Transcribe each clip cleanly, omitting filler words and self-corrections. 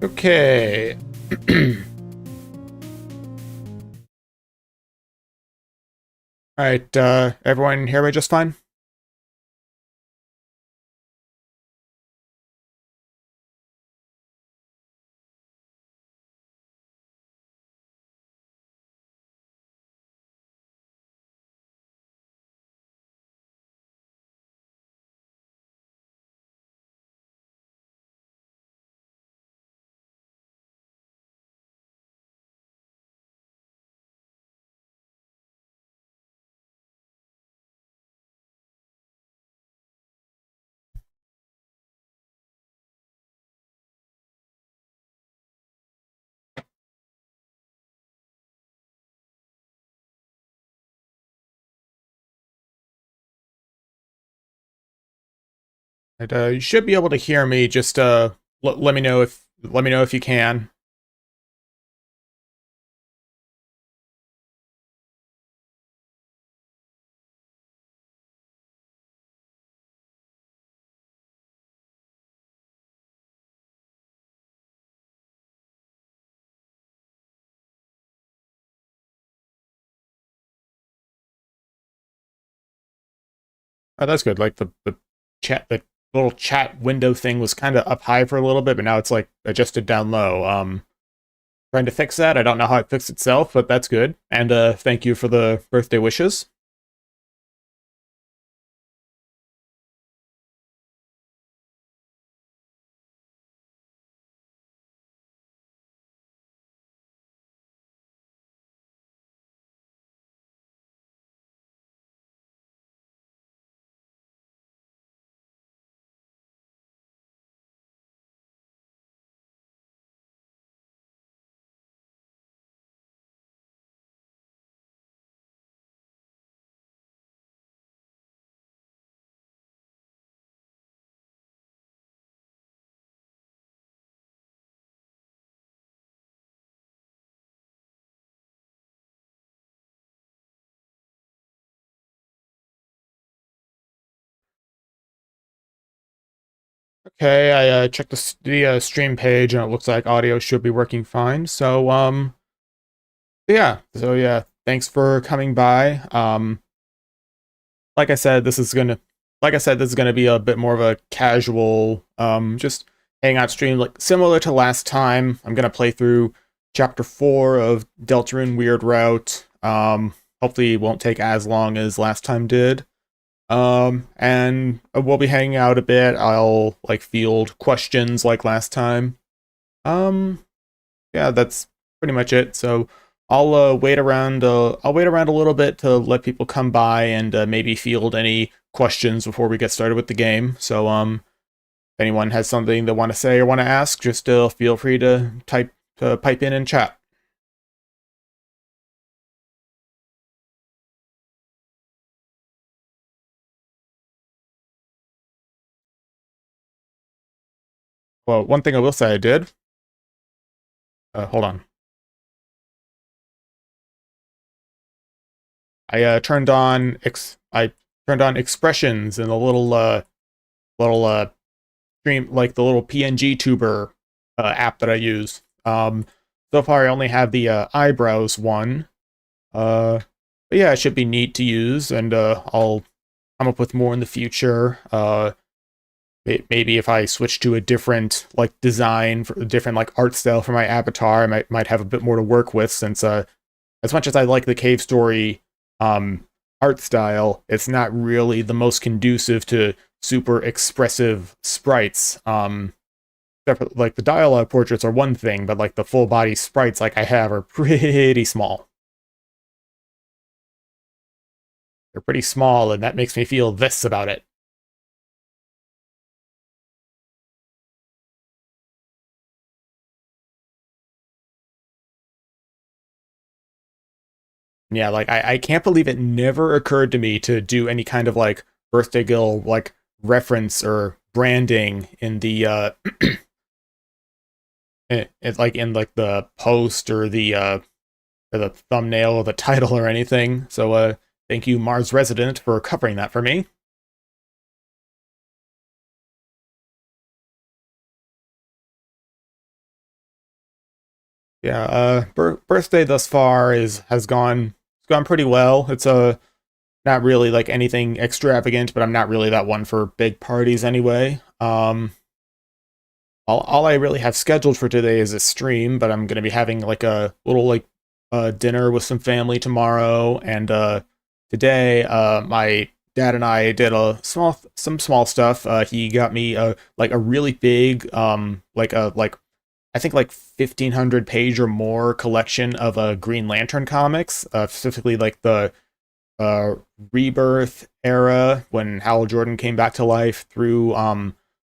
Okay. All right, everyone hear me just fine? And, you should be able to hear me. Just let me know if you can. Oh, that's good. Like the little chat window thing was kind of up high for a little bit, but now it's like adjusted down low. Trying to fix that. I don't know how it fixed itself, but that's good. And thank you for the birthday wishes. Okay, I checked the stream page and it looks like audio should be working fine. So yeah, thanks for coming by. Like I said, this is gonna be a bit more of a casual, just hangout stream, like similar to last time. I'm gonna play through chapter 4 of Deltarune Weird Route. Hopefully it won't take as long as last time did. And we'll be hanging out a bit. I'll like field questions like last time. Um, yeah, that's pretty much it. So I'll wait around. I'll wait around a little bit to let people come by and maybe field any questions before we get started with the game. If anyone has something they want to say or want to ask, just feel free to pipe in and chat. Well, one thing I will say I did. Hold on. I turned on expressions in the little stream, like the little PNG tuber app that I use. So far I only have the eyebrows one. But yeah, it should be neat to use, and I'll come up with more in the future. Maybe if I switch to a different like design for a different like art style for my avatar, I might have a bit more to work with, since as much as I like the cave story um, art style, it's not really the most conducive to super expressive sprites. Like the dialogue portraits are one thing, but like the full body sprites like I have are pretty small. They're pretty small, and that makes me feel this about it. Yeah, like I can't believe it never occurred to me to do any kind of like birthday girl like reference or branding in the like in like the post or the thumbnail or the title or anything. So thank you, Mars Resident, for covering that for me. Yeah, birthday thus far has gone pretty well. It's not really like anything extravagant, but I'm not really that one for big parties anyway. All I really have scheduled for today is a stream, but I'm gonna be having like a little like dinner with some family tomorrow, and today my dad and I did some small stuff. He got me like a really big like I think like 1,500 page or more collection of Green Lantern comics, specifically like the uh, Rebirth era when Hal Jordan came back to life through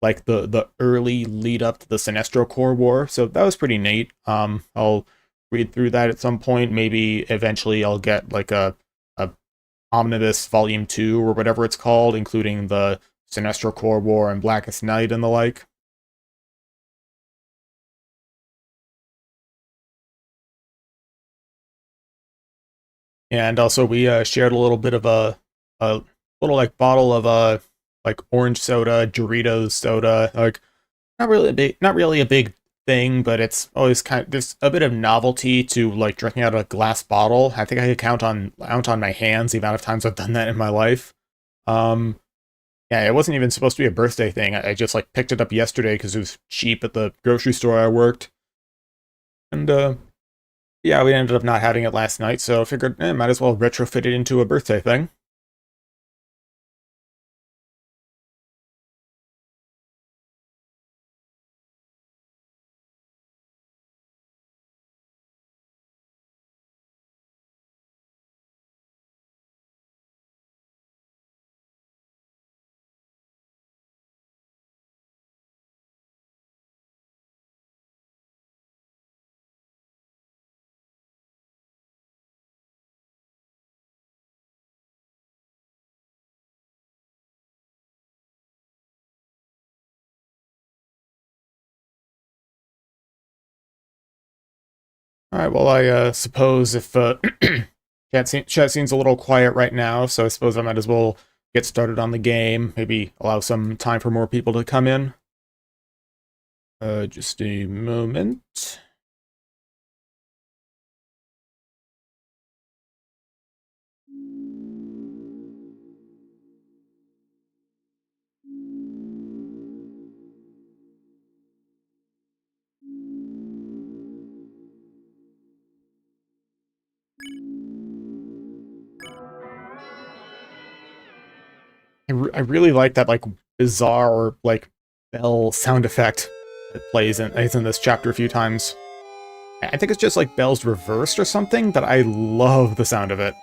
like the early lead up to the Sinestro Corps War. So that was pretty neat. I'll read through that at some point. Maybe eventually I'll get like a Omnibus Volume 2 or whatever it's called, including the Sinestro Corps War and Blackest Night and the like. And also we shared a little bit of a little like bottle of like orange soda, Doritos soda. Like not really a big thing, but it's always kind of there's a bit of novelty to like drinking out of a glass bottle. I think I could count on my hands the amount of times I've done that in my life. Um, yeah, it wasn't even supposed to be a birthday thing. I just like picked it up yesterday because it was cheap at the grocery store I worked, and yeah, we ended up not having it last night, so I figured might as well retrofit it into a birthday thing. All right, well, I suppose if chat seems a little quiet right now, so I suppose I might as well get started on the game. Maybe allow some time for more people to come in. Just a moment. I really like that like bizarre like bell sound effect that plays in is in this chapter a few times. I think it's just like bells reversed or something, but I love the sound of it.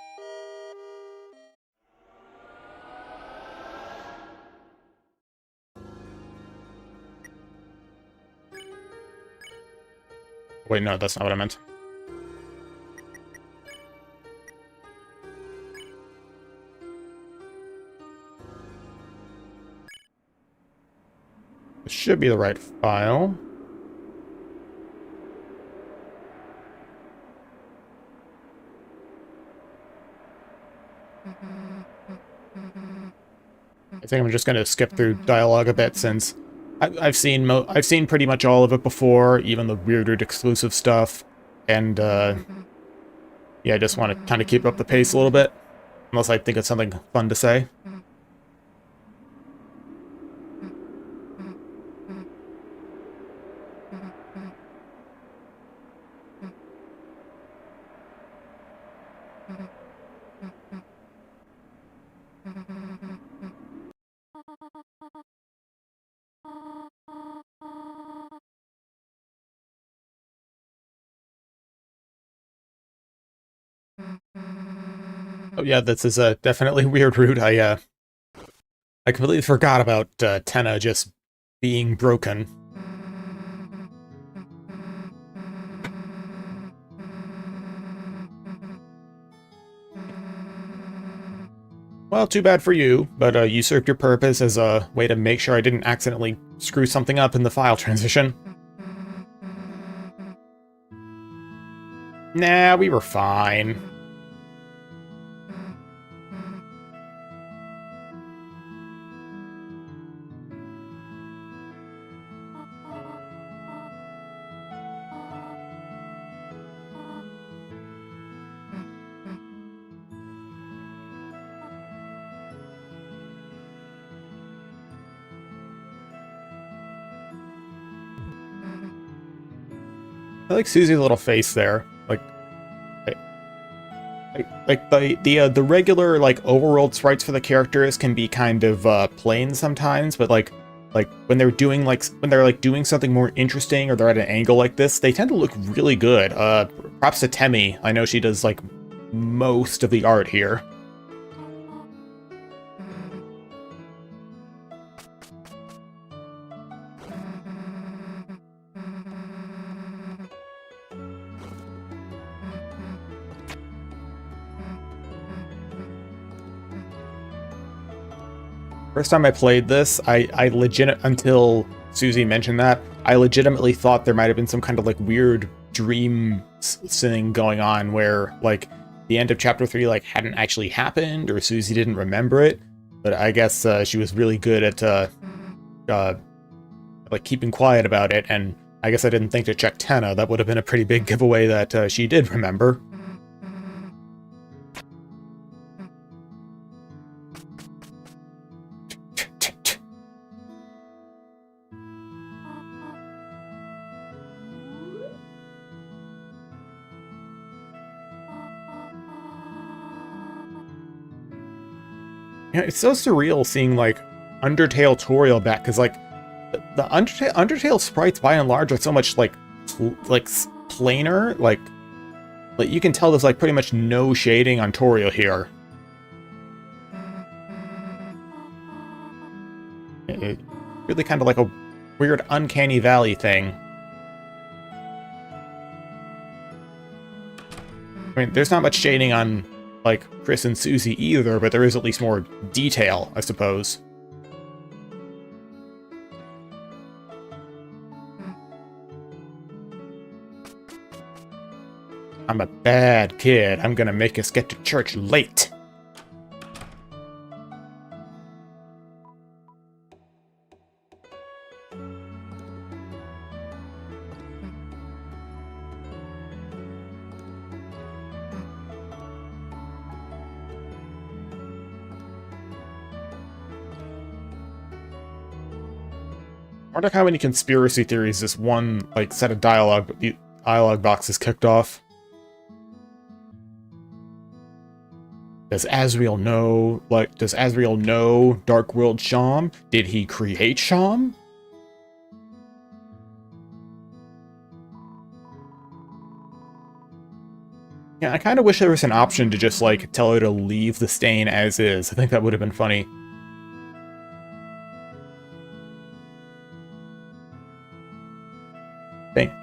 Wait, no, that's not what I meant. This should be the right file. I think I'm just going to skip through dialogue a bit since I've seen pretty much all of it before, even the weirder exclusive stuff, and yeah, I just want to kind of keep up the pace a little bit, unless I think it's something fun to say. Oh yeah, this is a definitely weird route. I completely forgot about Tenna just being broken. Well, too bad for you, but you served your purpose as a way to make sure I didn't accidentally screw something up in the file transition. Nah, we were fine. I like Susie's little face there. Like the regular like overworld sprites for the characters can be kind of plain sometimes, but like when they're doing doing something more interesting or they're at an angle like this, they tend to look really good. Props to Temmie. I know she does like most of the art here. First time I played this, until Susie mentioned that, I legitimately thought there might have been some kind of like weird dream thing going on where like the end of chapter 3 like hadn't actually happened or Susie didn't remember it. But I guess she was really good at like keeping quiet about it, and I guess I didn't think to check Tenna. That would have been a pretty big giveaway that she did remember. Yeah, it's so surreal seeing like Undertale tutorial back, because like the Undertale sprites by and large are so much like plainer. Like you can tell there's like pretty much no shading on Toriel here. It really kind of like a weird uncanny valley thing. I mean, there's not much shading on like Chris and Susie either, but there is at least more detail, I suppose. I'm a bad kid. I'm gonna make us get to church late. I wonder how many conspiracy theories this one like set of dialogue boxes kicked off. Does Asriel know Dark World Sham? Did he create Sham? Yeah, I kind of wish there was an option to just like tell her to leave the stain as is. I think that would have been funny.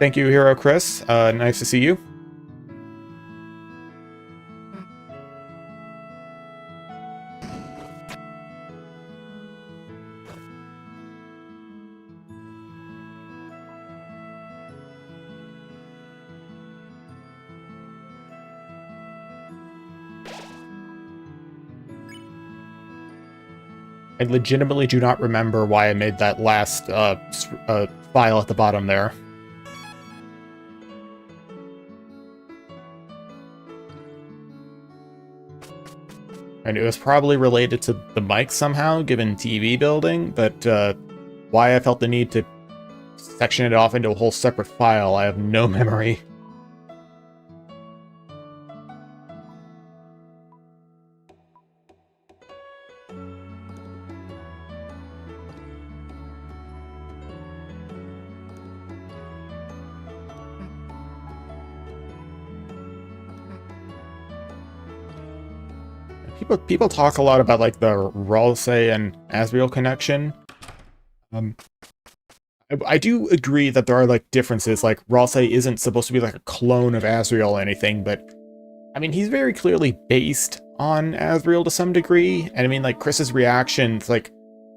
Thank you, Hero Chris. Nice to see you. I legitimately do not remember why I made that last file at the bottom there. And it was probably related to the mic somehow, given TV building, but why I felt the need to section it off into a whole separate file, I have no memory. People talk a lot about like the Ralsei and Asriel connection. I do agree that there are like differences. Like Ralsei isn't supposed to be like a clone of Asriel or anything, but I mean he's very clearly based on Asriel to some degree. And I mean like Chris's reactions, like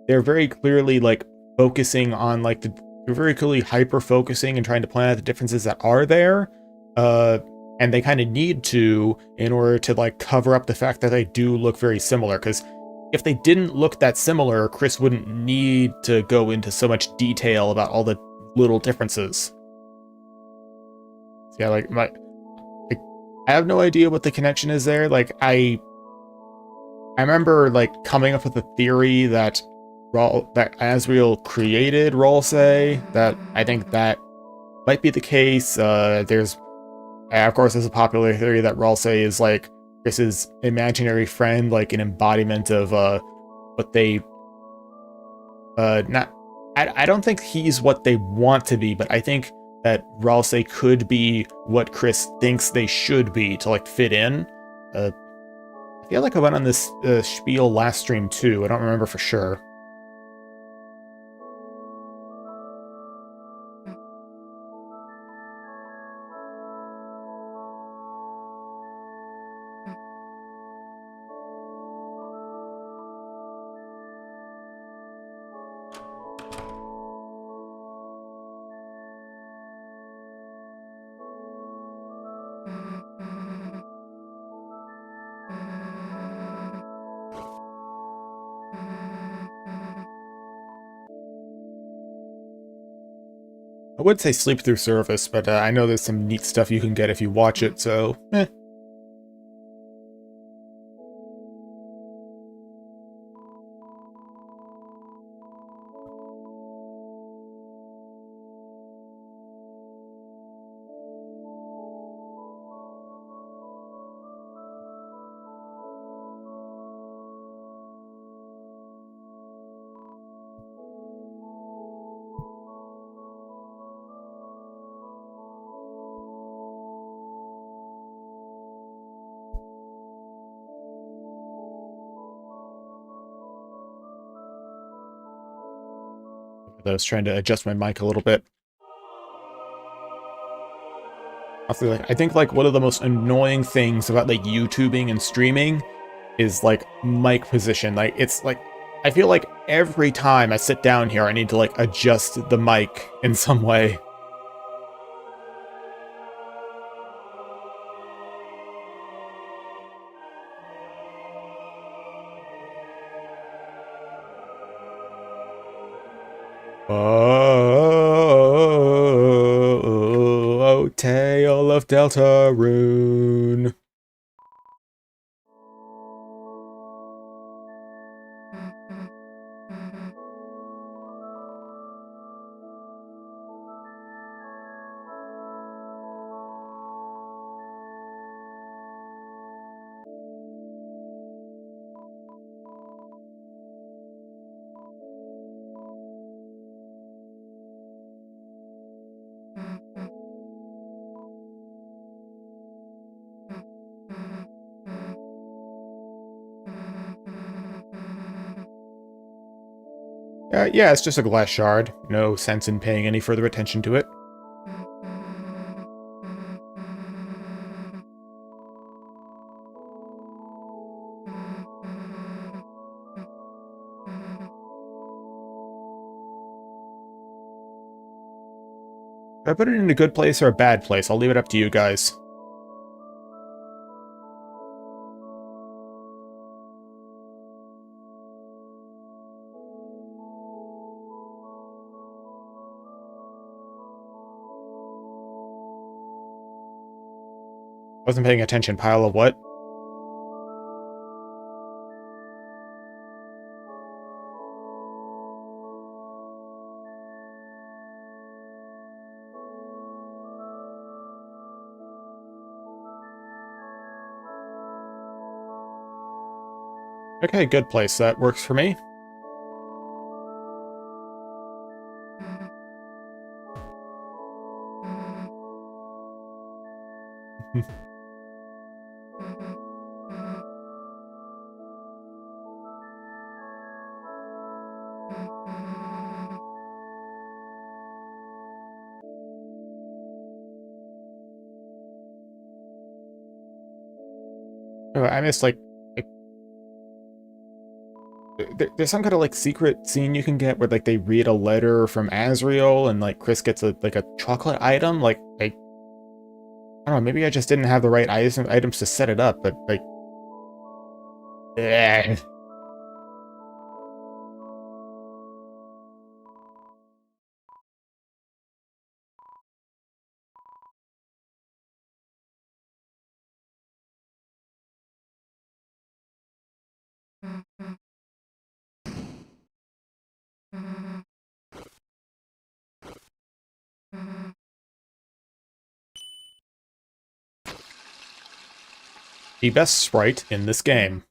they're very clearly like focusing on like they're very clearly hyper focusing and trying to point out the differences that are there. And they kind of need to in order to like cover up the fact that they do look very similar, because if they didn't look that similar, Chris wouldn't need to go into so much detail about all the little differences. So yeah, like I have no idea what the connection is there. Like I remember like coming up with a theory that Asriel created Ralsei. That I think that might be the case. Of course, there's a popular theory that Ralsei is like Chris's imaginary friend, like an embodiment of what they not. I don't think he's what they want to be, but I think that Ralsei could be what Chris thinks they should be to like fit in. I feel like I went on this spiel last stream too. I don't remember for sure. I would say sleep through service, but I know there's some neat stuff you can get if you watch it, so eh. I was trying to adjust my mic a little bit. I think like one of the most annoying things about like YouTubing and streaming is like mic position. Like it's like I feel like every time I sit down here I need to like adjust the mic in some way. Oh, tale of Deltarune. Yeah, it's just a glass shard. No sense in paying any further attention to it. If I put it in a good place or a bad place, I'll leave it up to you guys. Wasn't paying attention, pile of what? Okay, good place. That works for me. Oh, I missed there's some kind of like secret scene you can get where like they read a letter from Azrael and like Chris gets a like a chocolate item. Like I don't know, maybe I just didn't have the right items to set it up, but like eh. The best sprite in this game.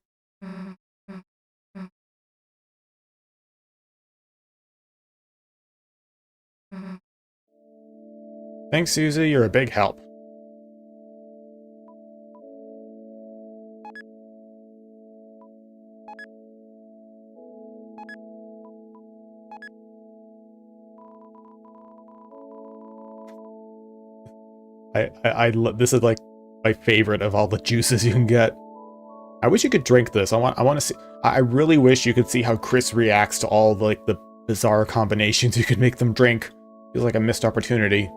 Thanks, Susie, you're a big help. This is like my favorite of all the juices you can get. I wish you could drink this. I want to see. I really wish you could see how Chris reacts to all the bizarre combinations you could make them drink. Feels like a missed opportunity.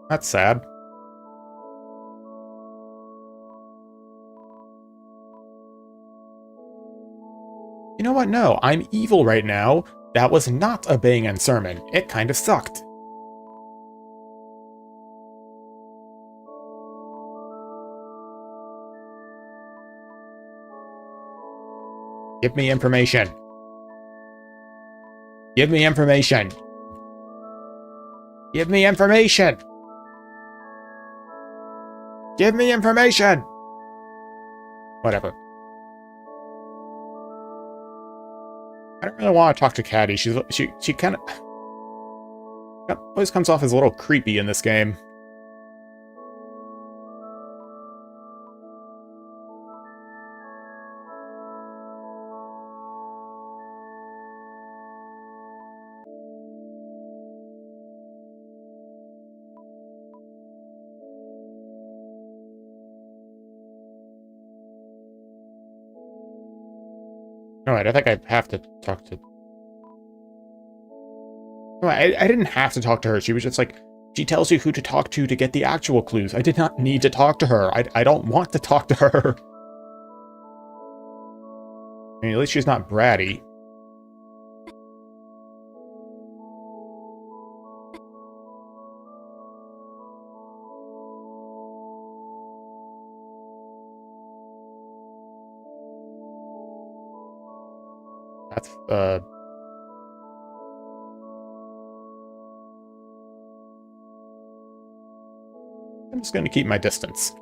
That's sad. You know what? No, I'm evil right now. That was not a Bang & sermon. It kind of sucked. Give me information. Give me information. Give me information. Give me information. Whatever. I don't really want to talk to Caddy. She kind of always comes off as a little creepy in this game. Alright, I think I have to talk to... No, I didn't have to talk to her. She was just like, she tells you who to talk to get the actual clues. I did not need to talk to her. I don't want to talk to her. I mean, at least she's not bratty. That's, I'm just gonna keep my distance.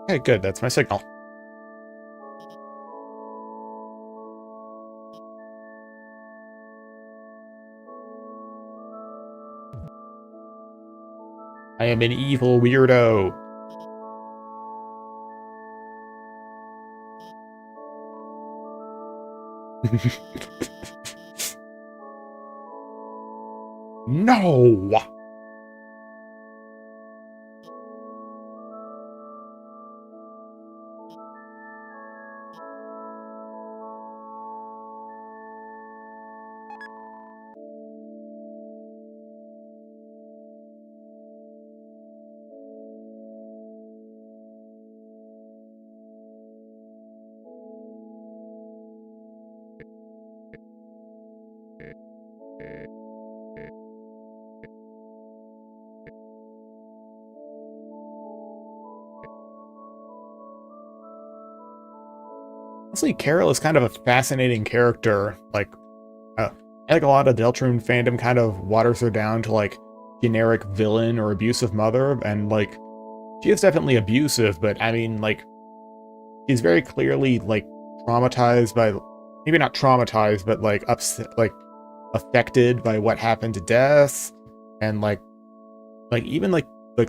Okay, good, that's my signal. I am an evil weirdo. No! Honestly, Carol is kind of a fascinating character. Like, I think a lot of Deltarune fandom kind of waters her down to, like, generic villain or abusive mother, and, like, she is definitely abusive, but, I mean, like, she's very clearly, like, traumatized by... Maybe not traumatized, but, like, upset, like, affected by what happened to Death, and, like, even, like,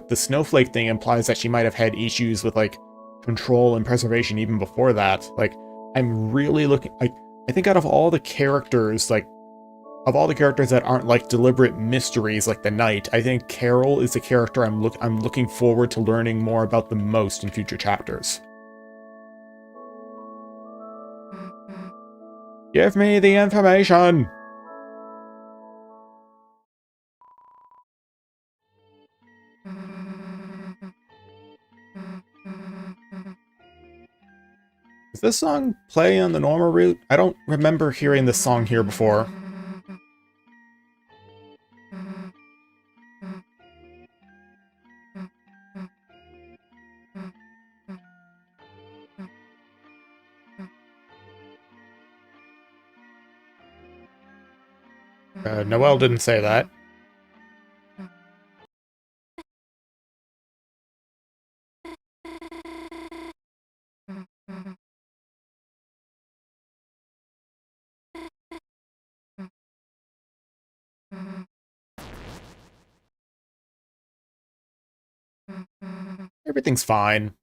the snowflake thing implies that she might have had issues with, like, control and preservation even before that. Like, I'm really looking... I think out of all the characters, like, of all the characters that aren't, like, deliberate mysteries like the Knight, I think Carol is the character I'm looking forward to learning more about the most in future chapters. Give me the information! Does this song play on the normal route? I don't remember hearing this song here before. Noelle didn't say that. Everything's fine.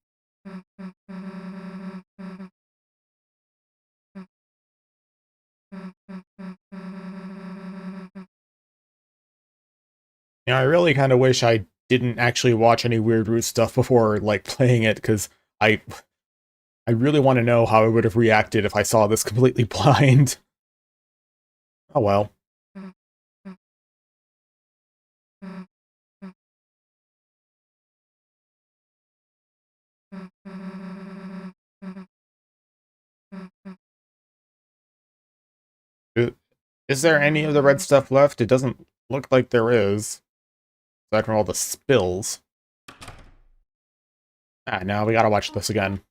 Yeah, I really kind of wish I didn't actually watch any Weird Root stuff before, like, playing it, because I I really want to know how I would have reacted if I saw this completely blind. Oh well. Is there any of the red stuff left? It doesn't look like there is, aside from all the spills. Ah, now we gotta watch this again.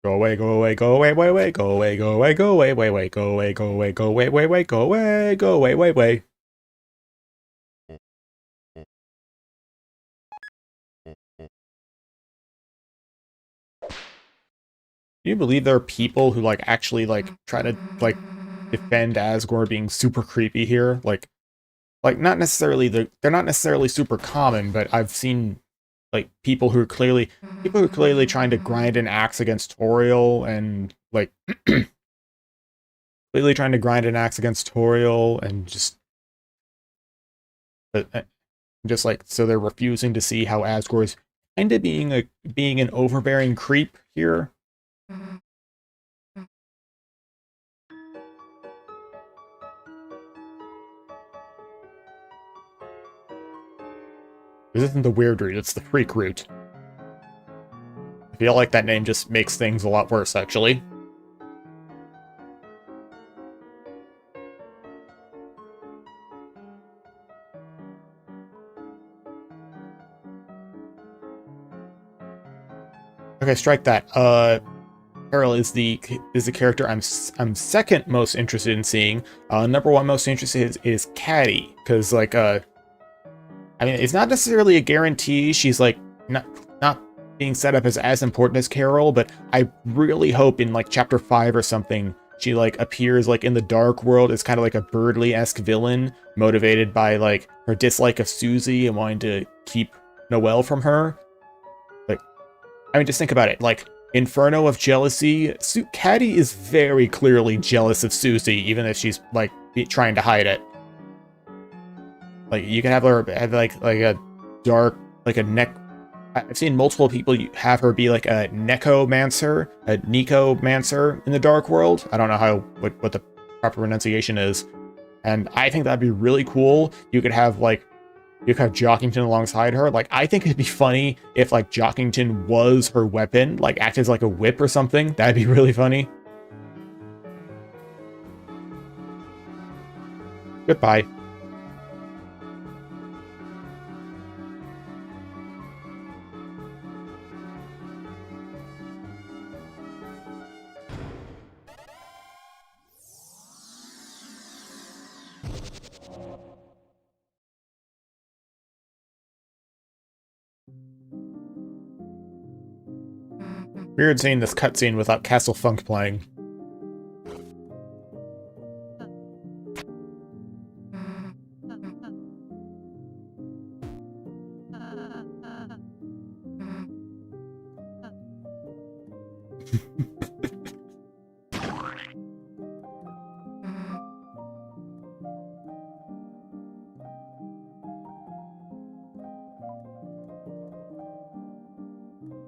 Go away, go away, go away, way, way, go away, go away, go away, way, way, go away, go away, go away, way, way, go away, go away, way, way. Do you believe there are people who, like, actually, like, try to, like, defend Asgore being super creepy here? Like, not necessarily, they're not necessarily super common, but I've seen, like, people who are clearly trying to grind an axe against Toriel, and, like, clearly trying to grind an axe against Toriel, and just like, so they're refusing to see how Asgore is kind of being an overbearing creep here. This isn't the weird route, it's the freak route. I feel like that name just makes things a lot worse, actually. Okay, strike that. Carol is the character I'm second most interested in seeing. Number one most interested is Caddy, because, like, I mean, it's not necessarily a guarantee she's, like, not being set up as important as Carol, but I really hope in, like, chapter 5 or something she, like, appears, like, in the Dark World as kind of like a Birdly-esque villain, motivated by, like, her dislike of Susie and wanting to keep Noelle from her. Like, I mean, just think about it. Like, Inferno of Jealousy, Caddy is very clearly jealous of Susie, even if she's, like, trying to hide it. Like, you can have her have, like a dark, like a neck. I've seen multiple people have her be like a Necomancer, a Necomancer in the Dark World. I don't know what the proper pronunciation is. And I think that'd be really cool. You could have, like, Jockington alongside her. Like, I think it'd be funny if, like, Jockington was her weapon, like, act as, like, a whip or something. That'd be really funny. Goodbye. Weird seeing this cutscene without Castle Funk playing.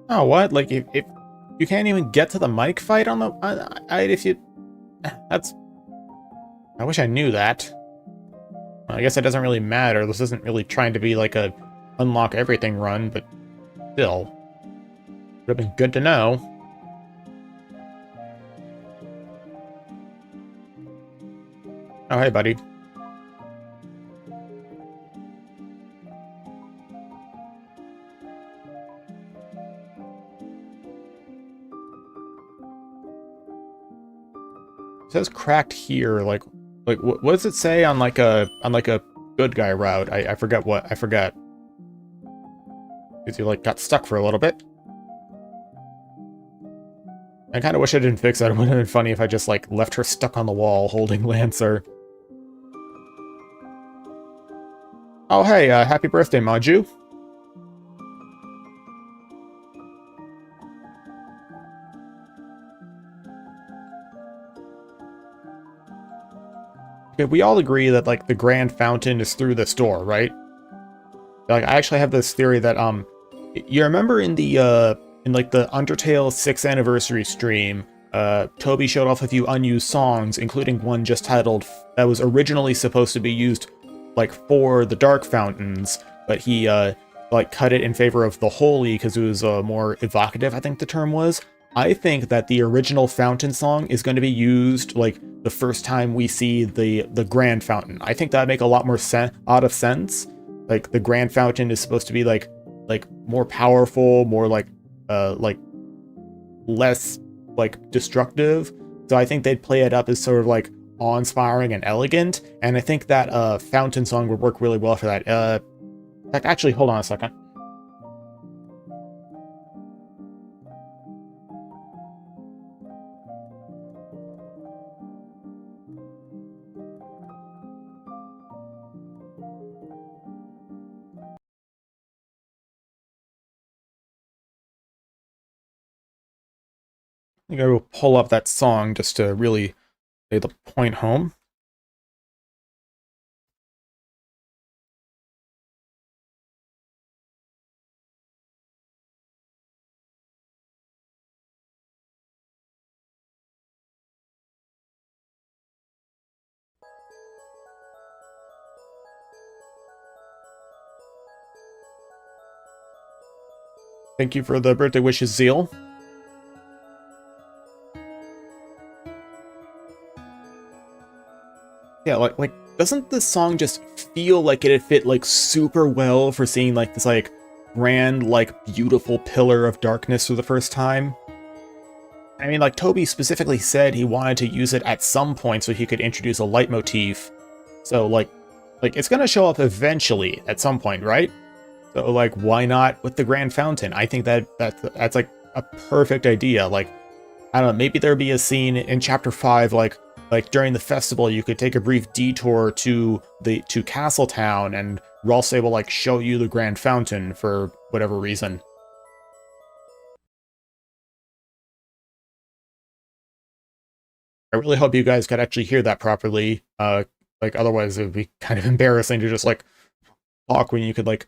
Oh, what? Like, if you can't even get to the mic fight on the... if you... That's... I wish I knew that. I guess it doesn't really matter. This isn't really trying to be like a unlock everything run, but still. Would have been good to know. Oh, hey, buddy. It says cracked here. Like what does it say on like a good guy route? I forget what I forgot. Because you like got stuck for a little bit. I kind of wish I didn't fix that. It would have been funny if I just like left her stuck on the wall holding Lancer. Oh hey, happy birthday, Maju. Okay, we all agree that like the Grand Fountain is through this door, right? Like I actually have this theory that you remember in the like the Undertale 6th anniversary stream, Toby showed off a few unused songs, including one just titled that was originally supposed to be used like for the Dark Fountains, but he like cut it in favor of the Holy because it was more evocative, I think the term was. I think that the original Fountain song is going to be used like the first time we see the Grand Fountain. I think that'd make a lot more out of sense. Like the Grand Fountain is supposed to be like more powerful, more like less like destructive. So I think they'd play it up as sort of like awe-inspiring and elegant. And I think that Fountain song would work really well for that. In fact, actually, hold on a second. I'm gonna pull up that song just to really lay the point home. Thank you for the birthday wishes, Zeal. Yeah, like doesn't this song just feel like it'd fit like super well for seeing like this like grand, like beautiful pillar of darkness for the first time? I mean, like Toby specifically said he wanted to use it at some point so he could introduce a leitmotif. So like it's gonna show up eventually at some point, right? So like why not with the Grand Fountain? I think that's like a perfect idea. Like I don't know, maybe there'd be a scene in chapter 5 like during the festival you could take a brief detour to Castletown and Ralsei will like show you the Grand Fountain for whatever reason. I really hope you guys could actually hear that properly. Like otherwise it would be kind of embarrassing to just like talk when you could like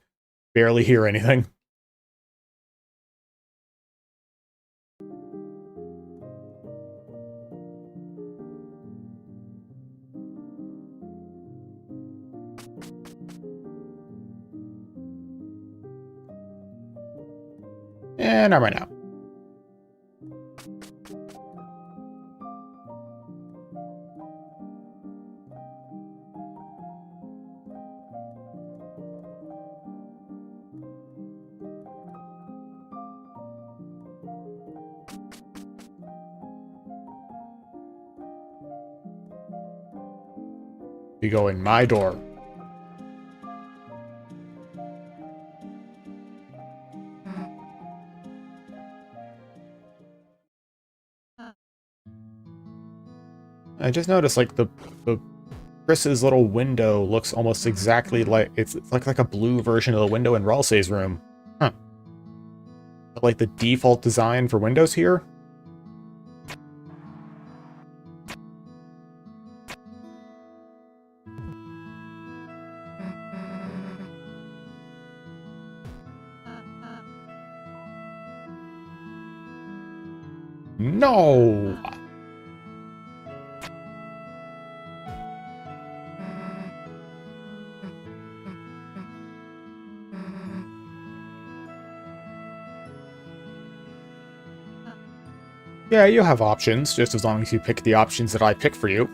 barely hear anything. And not right now. You go in my door. I just noticed like the Chris's little window looks almost exactly like it's like a blue version of the window in Ralsei's room. Huh. Like the default design for windows here? No! Yeah, you have options, just as long as you pick the options that I pick for you.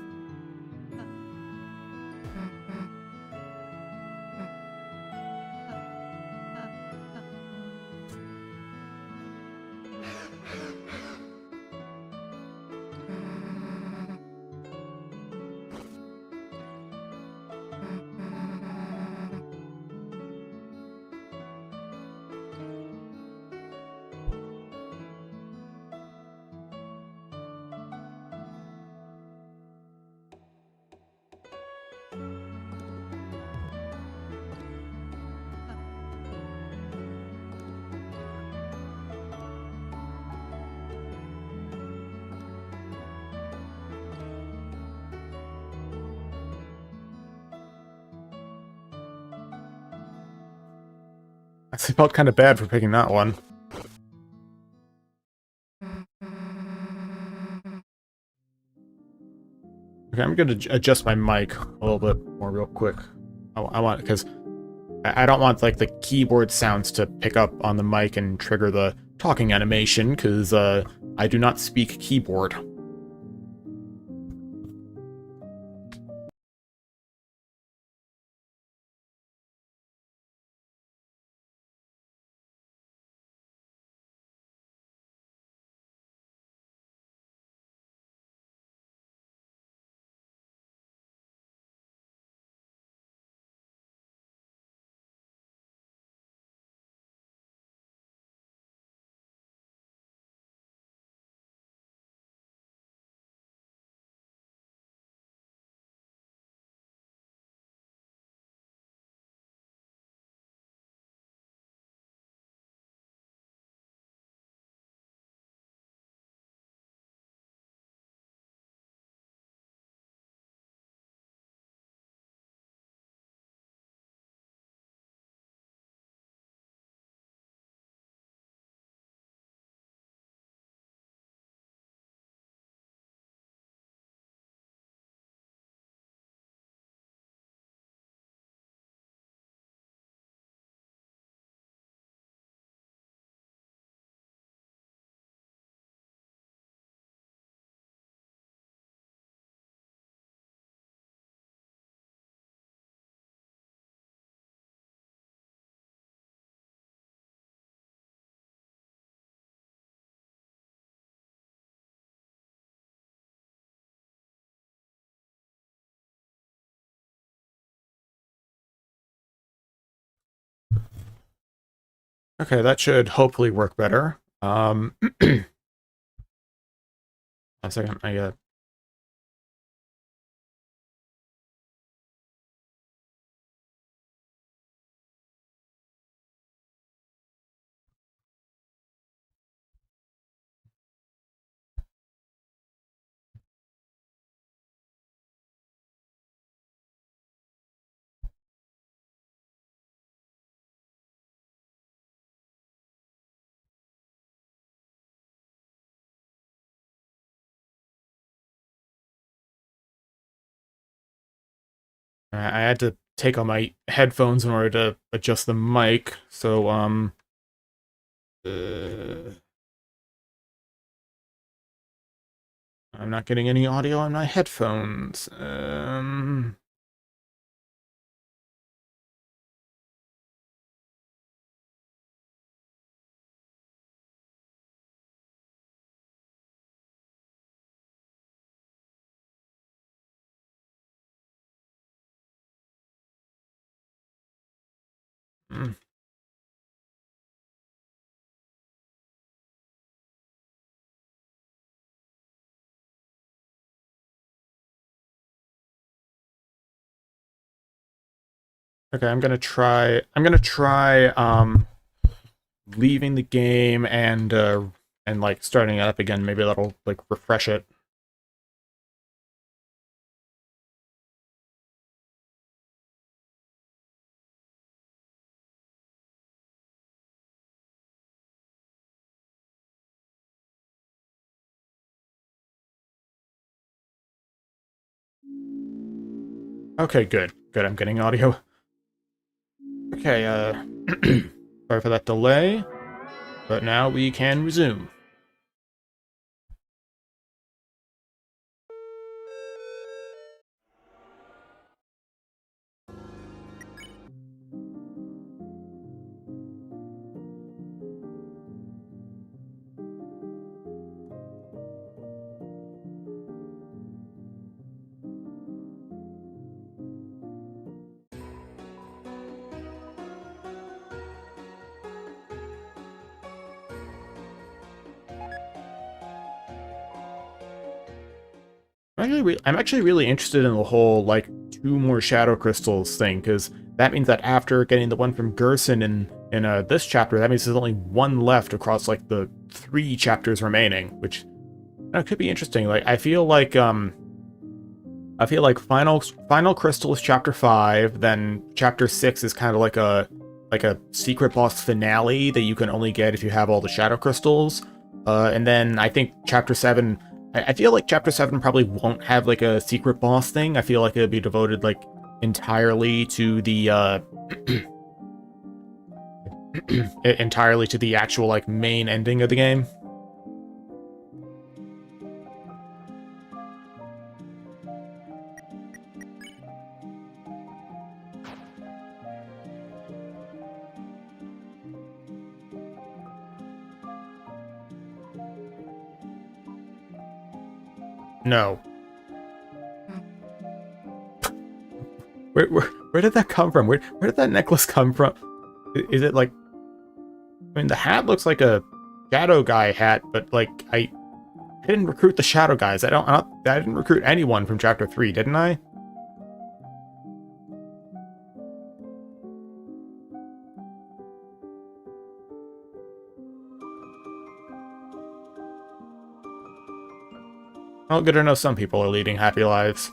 I felt kind of bad for picking that one. Okay, I'm going to adjust my mic a little bit more real quick. I want, because I don't want, like, the keyboard sounds to pick up on the mic and trigger the talking animation, because I do not speak keyboard. Okay, that should hopefully work better. A second, I had to take on my headphones in order to adjust the mic, so, I'm not getting any audio on my headphones. Hmm. Okay, I'm gonna try, leaving the game and, like, starting it up again. Maybe that'll, like, refresh it. Okay, good. Good, I'm getting audio. Okay, sorry for that delay, but now we can resume. I'm actually really interested in the whole, like, 2 more shadow crystals thing, because that means that after getting the one from Gerson in this chapter, that means there's only 1 left across, like, the 3 chapters remaining, which could be interesting. Like, I feel like Final Crystal is chapter 5, then chapter 6 is kind of like a secret boss finale that you can only get if you have all the shadow crystals. And then I think chapter 7, I feel like chapter 7 probably won't have like a secret boss thing. I feel like it'll be devoted like entirely to the entirely to the actual like main ending of the game. No. Where did that come from? Where did that necklace come from? Is it like... I mean, the hat looks like a shadow guy hat, but like I didn't recruit the shadow guys. I didn't recruit anyone from chapter 3, didn't I? Well, good to know some people are leading happy lives.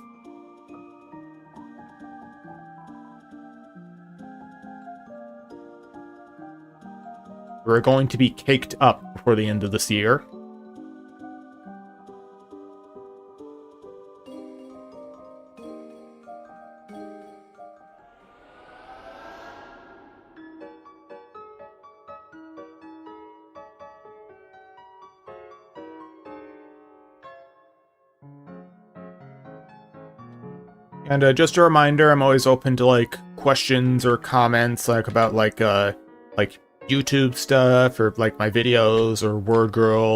We're going to be caked up before the end of this year. And just a reminder, I'm always open to like questions or comments like about like YouTube stuff or like my videos or Word Girl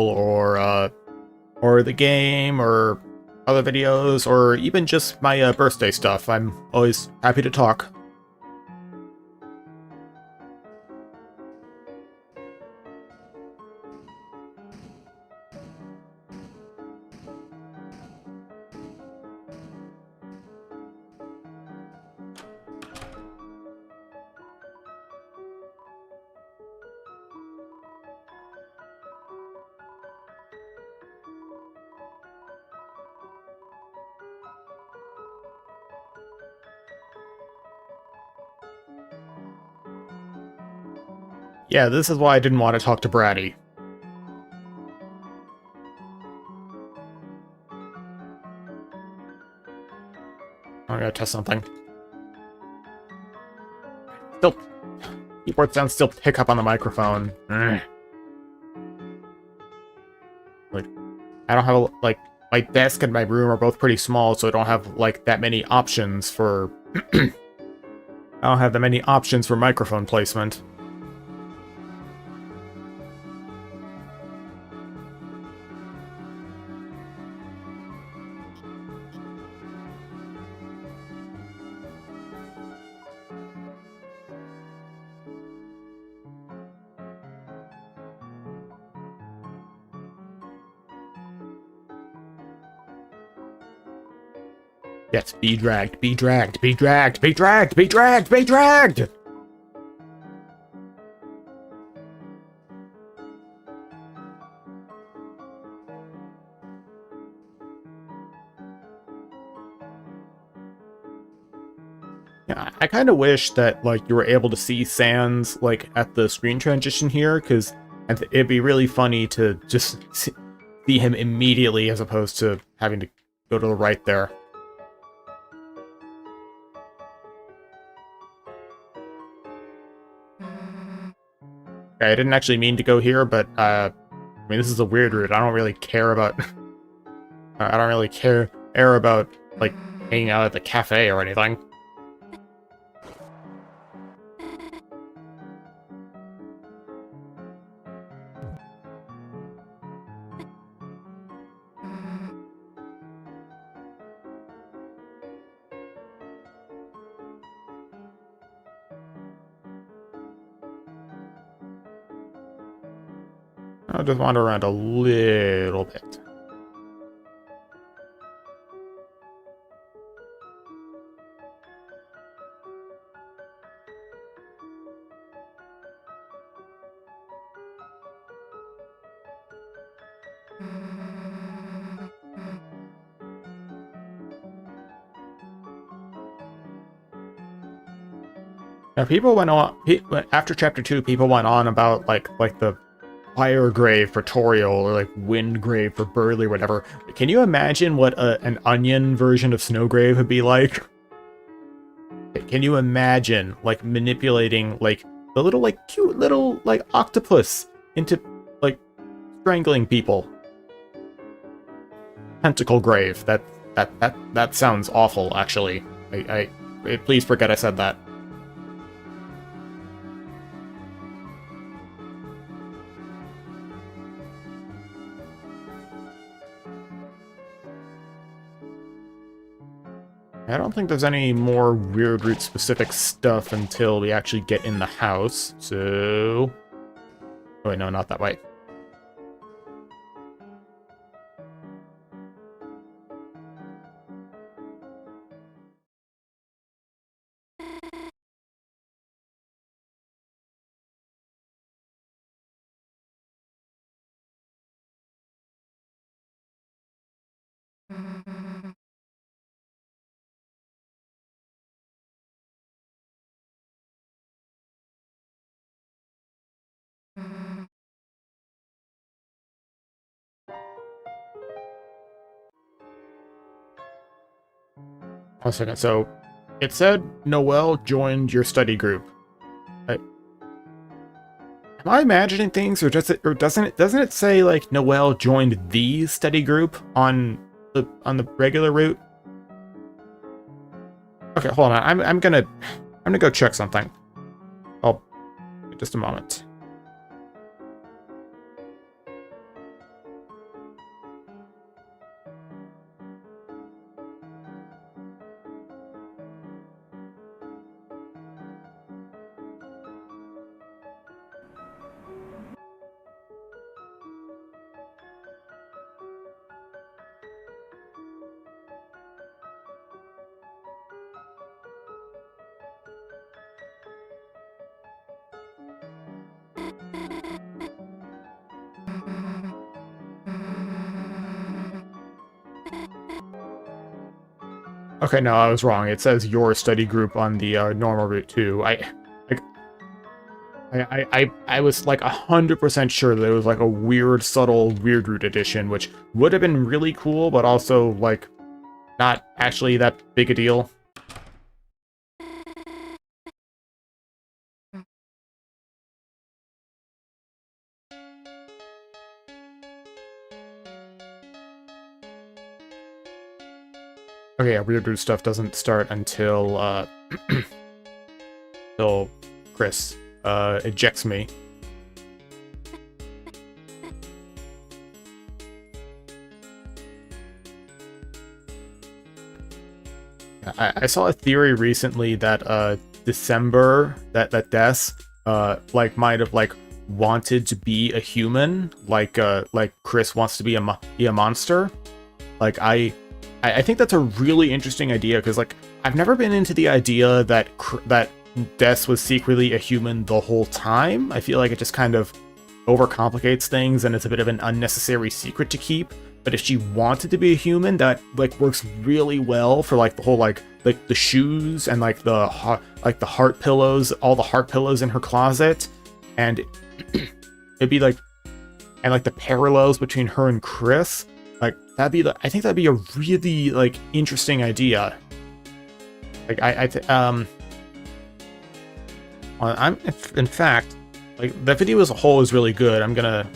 or the game or other videos or even just my birthday stuff. I'm always happy to talk. Yeah, this is why I didn't want to talk to Bratty. I'm gonna test something. Still, keyboard sounds still pick up on the microphone. Like, I don't have like my desk and my room are both pretty small, so I don't have like that many options for. I don't have that many options for microphone placement. Yes, be dragged, be dragged, be dragged, be dragged, be dragged, be dragged! Yeah, I kind of wish that, like, you were able to see Sans, like, at the screen transition here, because it'd be really funny to just see him immediately as opposed to having to go to the right there. Okay, I didn't actually mean to go here, but, I mean, this is a weird route. I don't really care about... I don't really care about, like, hanging out at the cafe or anything. I'll just wander around a little bit. Now, people went on after chapter 2. People went on about like the fire grave for Toriel or like wind grave for Burley or whatever. Can you imagine what an onion version of Snowgrave would be like? Can you imagine like manipulating like the little like cute little like octopus into like strangling people? Tentacle grave. That sounds awful. Actually, please forget I said that. I don't think there's any more Weird Root specific stuff until we actually get in the house, so... Oh wait, no, not that way. One second, so it said Noelle joined your study group. Am I imagining things, or doesn't it say like Noelle joined the study group on the regular route? Okay, hold on. I'm gonna go check something. Oh, just a moment. Okay, no, I was wrong. It says your study group on the normal route too. I was like 100% sure that it was like a weird, subtle Weird Root edition, which would have been really cool, but also like not actually that big a deal. Okay, yeah, Weird Root stuff doesn't start until until Chris ejects me. I saw a theory recently that December that Des like might have like wanted to be a human, like Chris wants to be a monster. Like I think that's a really interesting idea, because like I've never been into the idea that Des was secretly a human the whole time. I feel like it just kind of overcomplicates things, and it's a bit of an unnecessary secret to keep. But if she wanted to be a human, that like works really well for like the whole like the shoes and like the heart pillows, all the heart pillows in her closet, and it'd be like, and like the parallels between her and Chris. Like I think that'd be a really like interesting idea. Like I'm in fact, like the video as a whole is really good. I'm gonna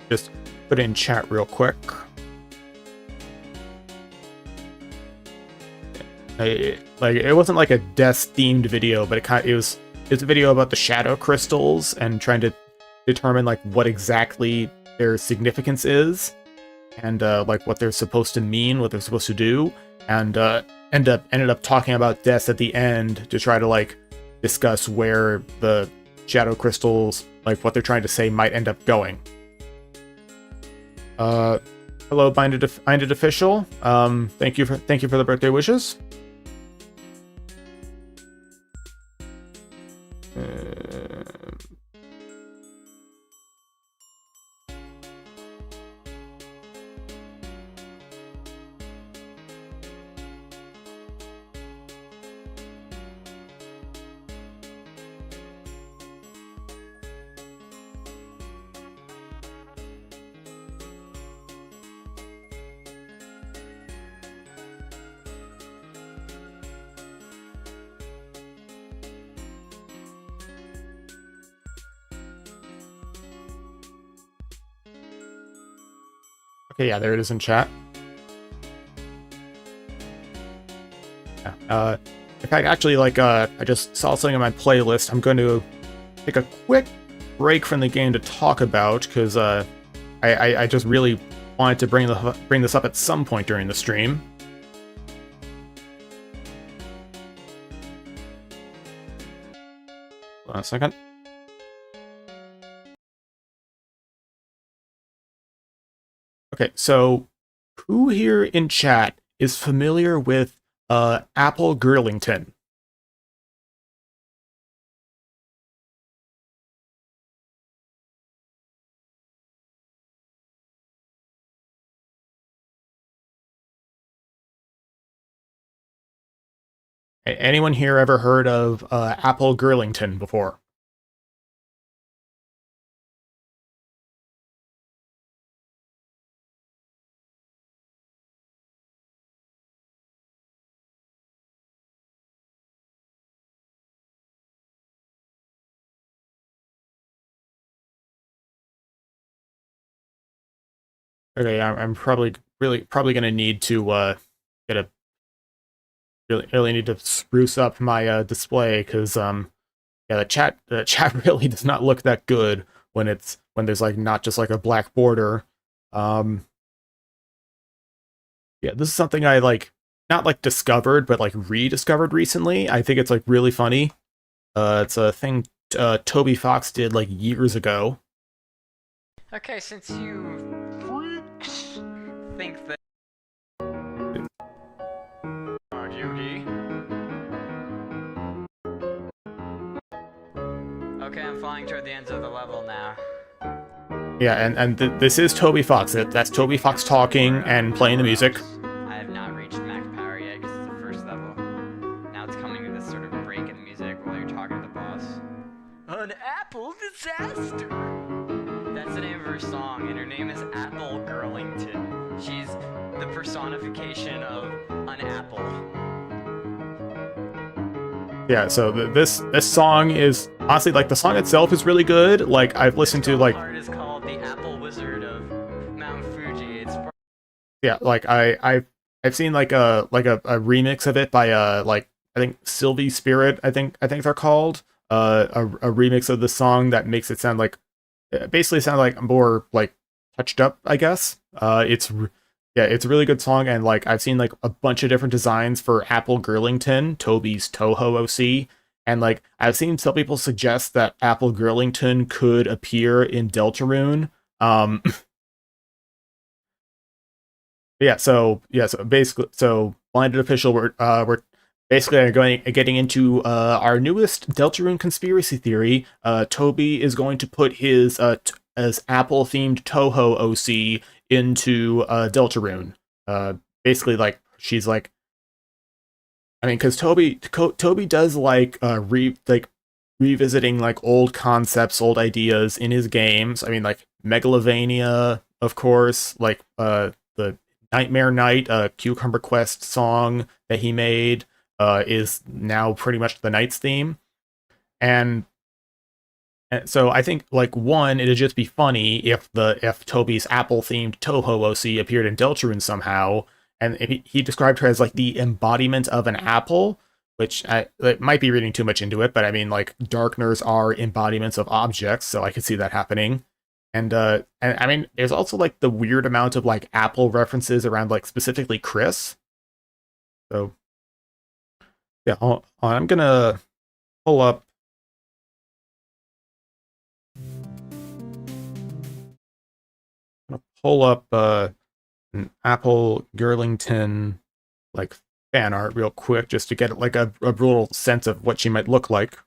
just put it in chat real quick. Like it wasn't like a death themed video, but it was a video about the shadow crystals and trying to determine like what exactly their significance is, and like what they're supposed to mean, what they're supposed to do, and ended up talking about death at the end to try to like discuss where the shadow crystals, like what they're trying to say, might end up going. Hello, Binded Official. Thank you for the birthday wishes. Okay, yeah, there it is in chat. Yeah, in fact, actually, like, I just saw something on my playlist. I'm going to take a quick break from the game to talk about, because I just really wanted to bring this up at some point during the stream. Hold on a second. Okay, so who here in chat is familiar with Apple Girlington? Anyone here ever heard of Apple Girlington before? Okay, I'm probably gonna need to get a really need to spruce up my display, because yeah, the chat really does not look that good when there's like not just like a black border. Um, yeah, this is something I like not like discovered, but like rediscovered recently. I think it's like really funny. It's a thing Toby Fox did like years ago. Okay, since you freaks think that. Oh, Yugi. Okay, I'm flying toward the ends of the level now. Yeah, and this is Toby Fox. That's Toby Fox talking and playing the music. I have not reached max power yet because it's the first level. Now it's coming to this sort of break in the music while you're talking to the boss. An apple disaster! That's the name of her song, and her name is Apple Girlington. She's the personification of an apple. Yeah, so this song is honestly like the song itself is really good. Like I've listened to like art is called the Apple Wizard of Mount Fuji. It's yeah, like I've seen like a remix of it by like I think Sylvie Spirit, I think they're called. A remix of the song that makes it sound like basically sound like more like touched up, I guess. Yeah, it's a really good song, and like I've seen like a bunch of different designs for Apple Girlington, Toby's Toho OC, and like I've seen some people suggest that Apple Girlington could appear in Deltarune. So basically, so Blinded Official, we're basically getting into our newest Deltarune conspiracy theory. Toby is going to put his as Apple themed Toho OC into Deltarune. Basically, like she's like, I mean, because Toby does like revisiting like old concepts, old ideas in his games. I mean, like Megalovania, of course, like the Nightmare Night, Cucumber Quest song that he made is now pretty much the Knight's theme. And so I think like one, it'd just be funny if Toby's Apple themed Toho OC appeared in Deltarune somehow, and he described her as like the embodiment of an apple, which it might be reading too much into it, but I mean like darkeners are embodiments of objects, so I could see that happening. And I mean there's also like the weird amount of like Apple references around like specifically Chris. So yeah, I'm gonna pull up an Apple Girlington like fan art real quick just to get like a real sense of what she might look like.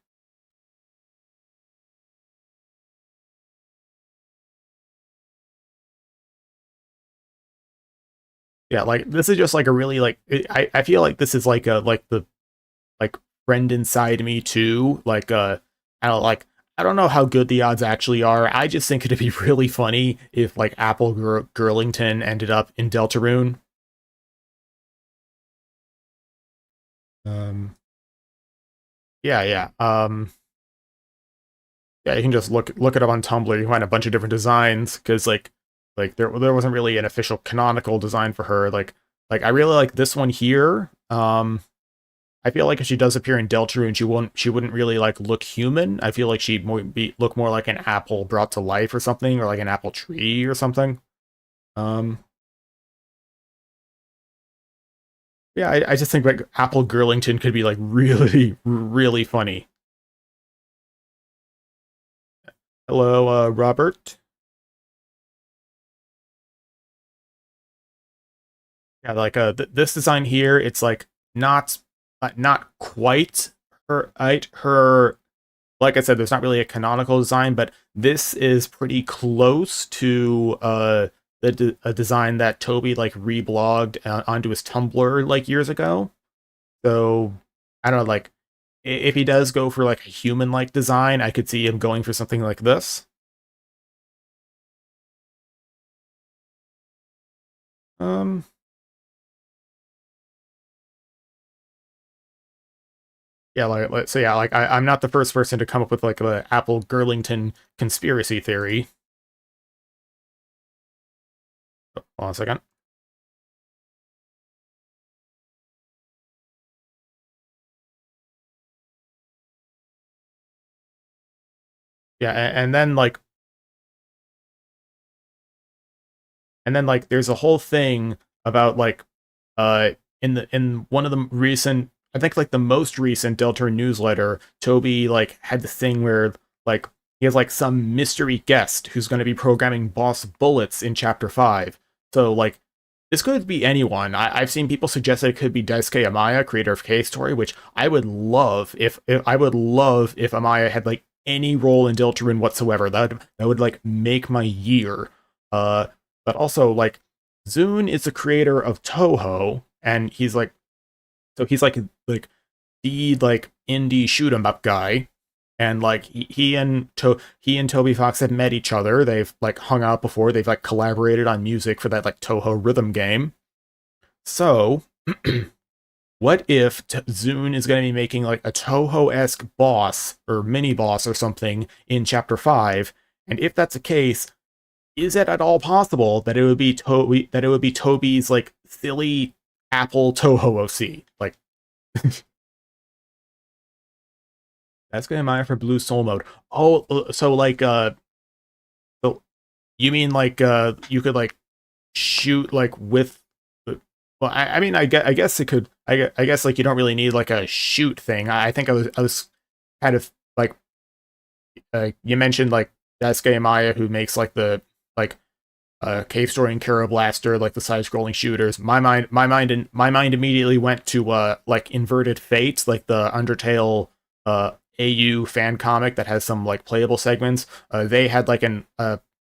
Yeah, like this is just like a really like I feel like this is like a like the like friend inside me too. Like I don't know how good the odds actually are. I just think it'd be really funny if like Apple Girlington ended up in Deltarune. Um, yeah, yeah. Yeah, you can just look it up on Tumblr. You can find a bunch of different designs because like like there wasn't really an official canonical design for her. Like I really like this one here. I feel like if she does appear in Deltarune, she wouldn't really like look human. I feel like she'd look more like an apple brought to life or something, or like an apple tree or something. Um, yeah, I just think like Apple Girlington could be like really, really funny. Hello, Robert. Yeah, like this design here, it's like not quite her. Like I said, there's not really a canonical design, but this is pretty close to a design that Toby like reblogged onto his Tumblr like years ago. So I don't know, like if he does go for like a human like design, I could see him going for something like this. Um, yeah, so yeah, like I'm not the first person to come up with like the Apple Girlington conspiracy theory. Hold on a second. Yeah, and then like there's a whole thing about like in one of the recent, I think like the most recent Delta newsletter, Toby like had the thing where like he has like some mystery guest who's going to be programming boss bullets in chapter 5. So like this could be anyone. I've seen people suggest that it could be Daisuke Amaya, creator of K Story, which I would love if I would love if Amaya had like any role in Deltarune whatsoever. That would like make my year. But also like Zune is the creator of Toho, and he's like the like indie shoot 'em up guy, and like he and Toby Fox have met each other. They've like hung out before. They've like collaborated on music for that like Toho rhythm game. So, what if Zune is going to be making like a Toho-esque boss or mini boss or something in Chapter 5? And if that's the case, is it at all possible that it would be Toby's like silly Apple Toho OC? Like that's gonna mine for Blue Soul Mode. Oh, so like so you mean like you could like shoot like with well, I mean I guess it could I guess like you don't really need like a shoot thing. I think I was kind of like you mentioned like Daisuke Maya who makes like the like Cave Story and Kara Blaster, like the side-scrolling shooters. My mind immediately went to like Inverted Fate, like the Undertale AU fan comic that has some like playable segments. They had like an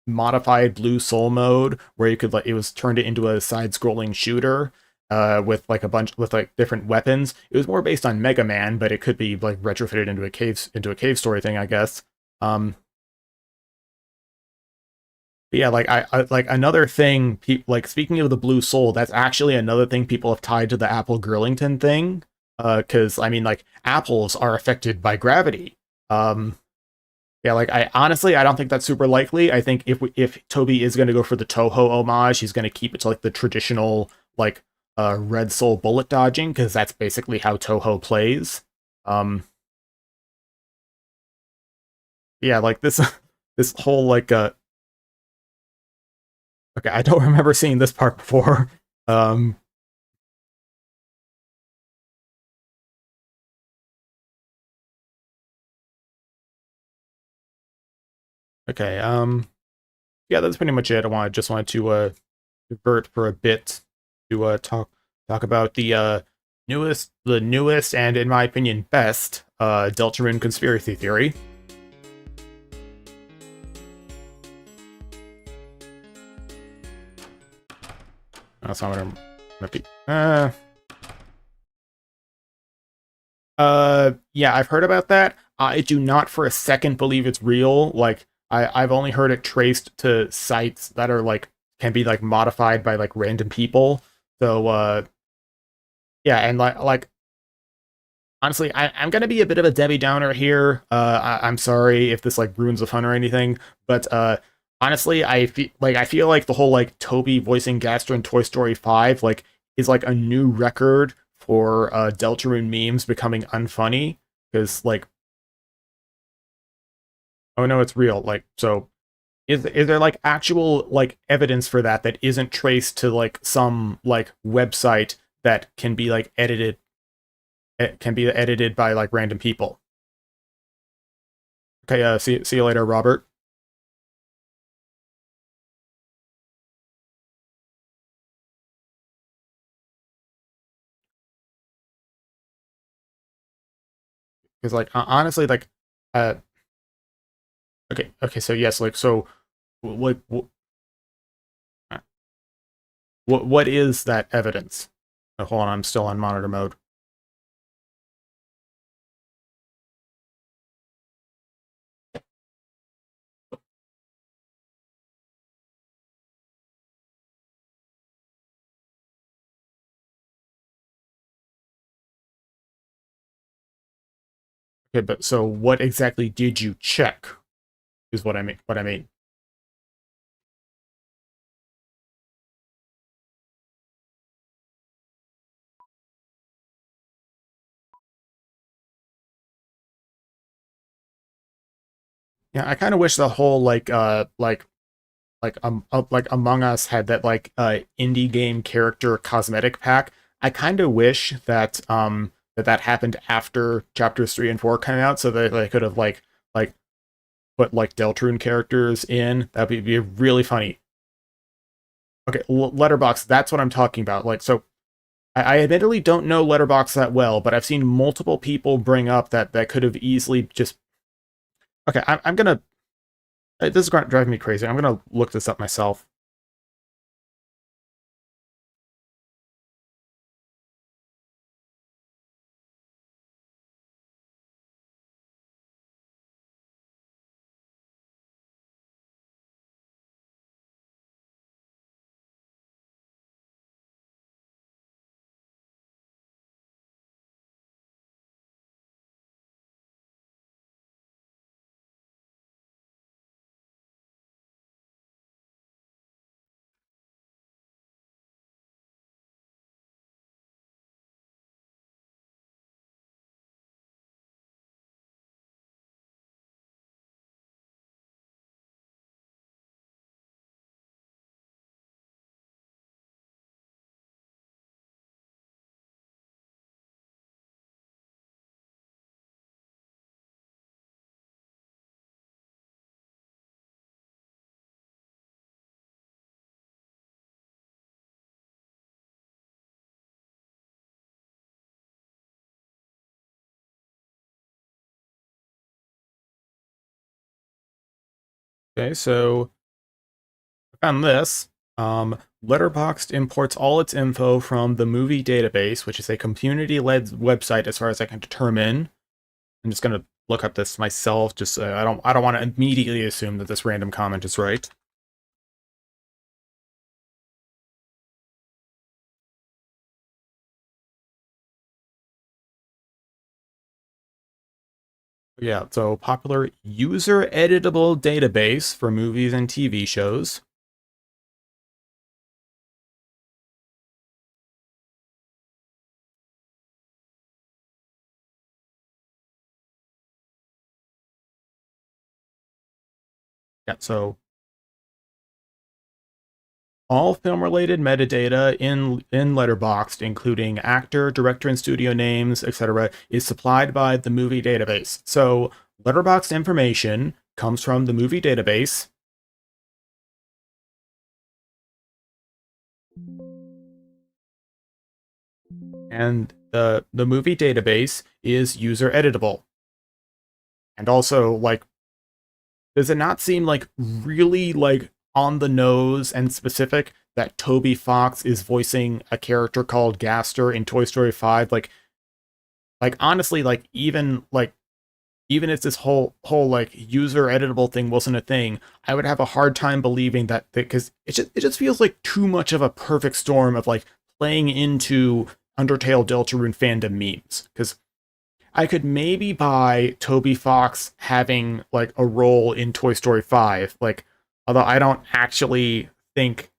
modified Blue Soul mode where you could like it was turned it into a side-scrolling shooter with like a bunch with like different weapons. It was more based on Mega Man, but it could be like retrofitted into a cave story thing, I guess. Um, yeah, like I like another thing. Like speaking of the Blue Soul, that's actually another thing people have tied to the Apple Girlington thing. Because I mean, like apples are affected by gravity. Um, yeah, like I honestly I don't think that's super likely. I think if Toby is going to go for the Toho homage, he's going to keep it to like the traditional like Red Soul bullet dodging because that's basically how Toho plays. Um, yeah, like this this whole like okay, I don't remember seeing this part before. Um, okay, yeah, that's pretty much it. I just wanted to divert for a bit to talk about the newest and in my opinion best Deltarune conspiracy theory. That's not what I'm gonna be. Yeah, I've heard about that. I do not for a second believe it's real. Like, I've only heard it traced to sites that are like can be like modified by like random people. So, yeah, and like honestly, I'm gonna be a bit of a Debbie Downer here. I'm sorry if this like ruins the fun or anything, but Honestly, I feel like the whole like Toby voicing Gaster in Toy Story 5 like is like a new record for Deltarune memes becoming unfunny because like oh no, it's real. Like so is there like actual like evidence for that that isn't traced to like some like website that can be like edited can be edited by like random people? Okay, see you later, Robert. Because like honestly, like uh okay, so yes, like so like what is that evidence? Oh, hold on, I'm still on monitor mode. Okay, but so what exactly did you check? Is what I mean. What I mean. Yeah, I kind of wish the whole like Among Us had that like indie game character cosmetic pack. I kind of wish that that happened after chapters 3 and 4 came out, so that they could have like put like Deltarune characters in. That'd be really funny. Okay, Letterbox. That's what I'm talking about. Like so, I admittedly don't know Letterbox that well, but I've seen multiple people bring up that that could have easily just. Okay, I'm gonna. This is driving me crazy. I'm gonna look this up myself. Okay, so I found this. Letterboxd imports all its info from the movie database, which is a community-led website, as far as I can determine. I'm just gonna look up this myself. Just I don't want to immediately assume that this random comment is right. Yeah, so popular user editable database for movies and TV shows. Yeah, so all film-related metadata in Letterboxd, including actor, director, and studio names, etc., is supplied by the movie database. So Letterboxd information comes from the movie database, and the movie database is user editable. And also, like, does it not seem like really like on the nose and specific that Toby Fox is voicing a character called Gaster in Toy Story 5? Like honestly, like even if this whole like user editable thing wasn't a thing, I would have a hard time believing that because it just feels like too much of a perfect storm of like playing into Undertale Deltarune fandom memes. Because I could maybe buy Toby Fox having like a role in Toy Story 5, like Although I don't actually think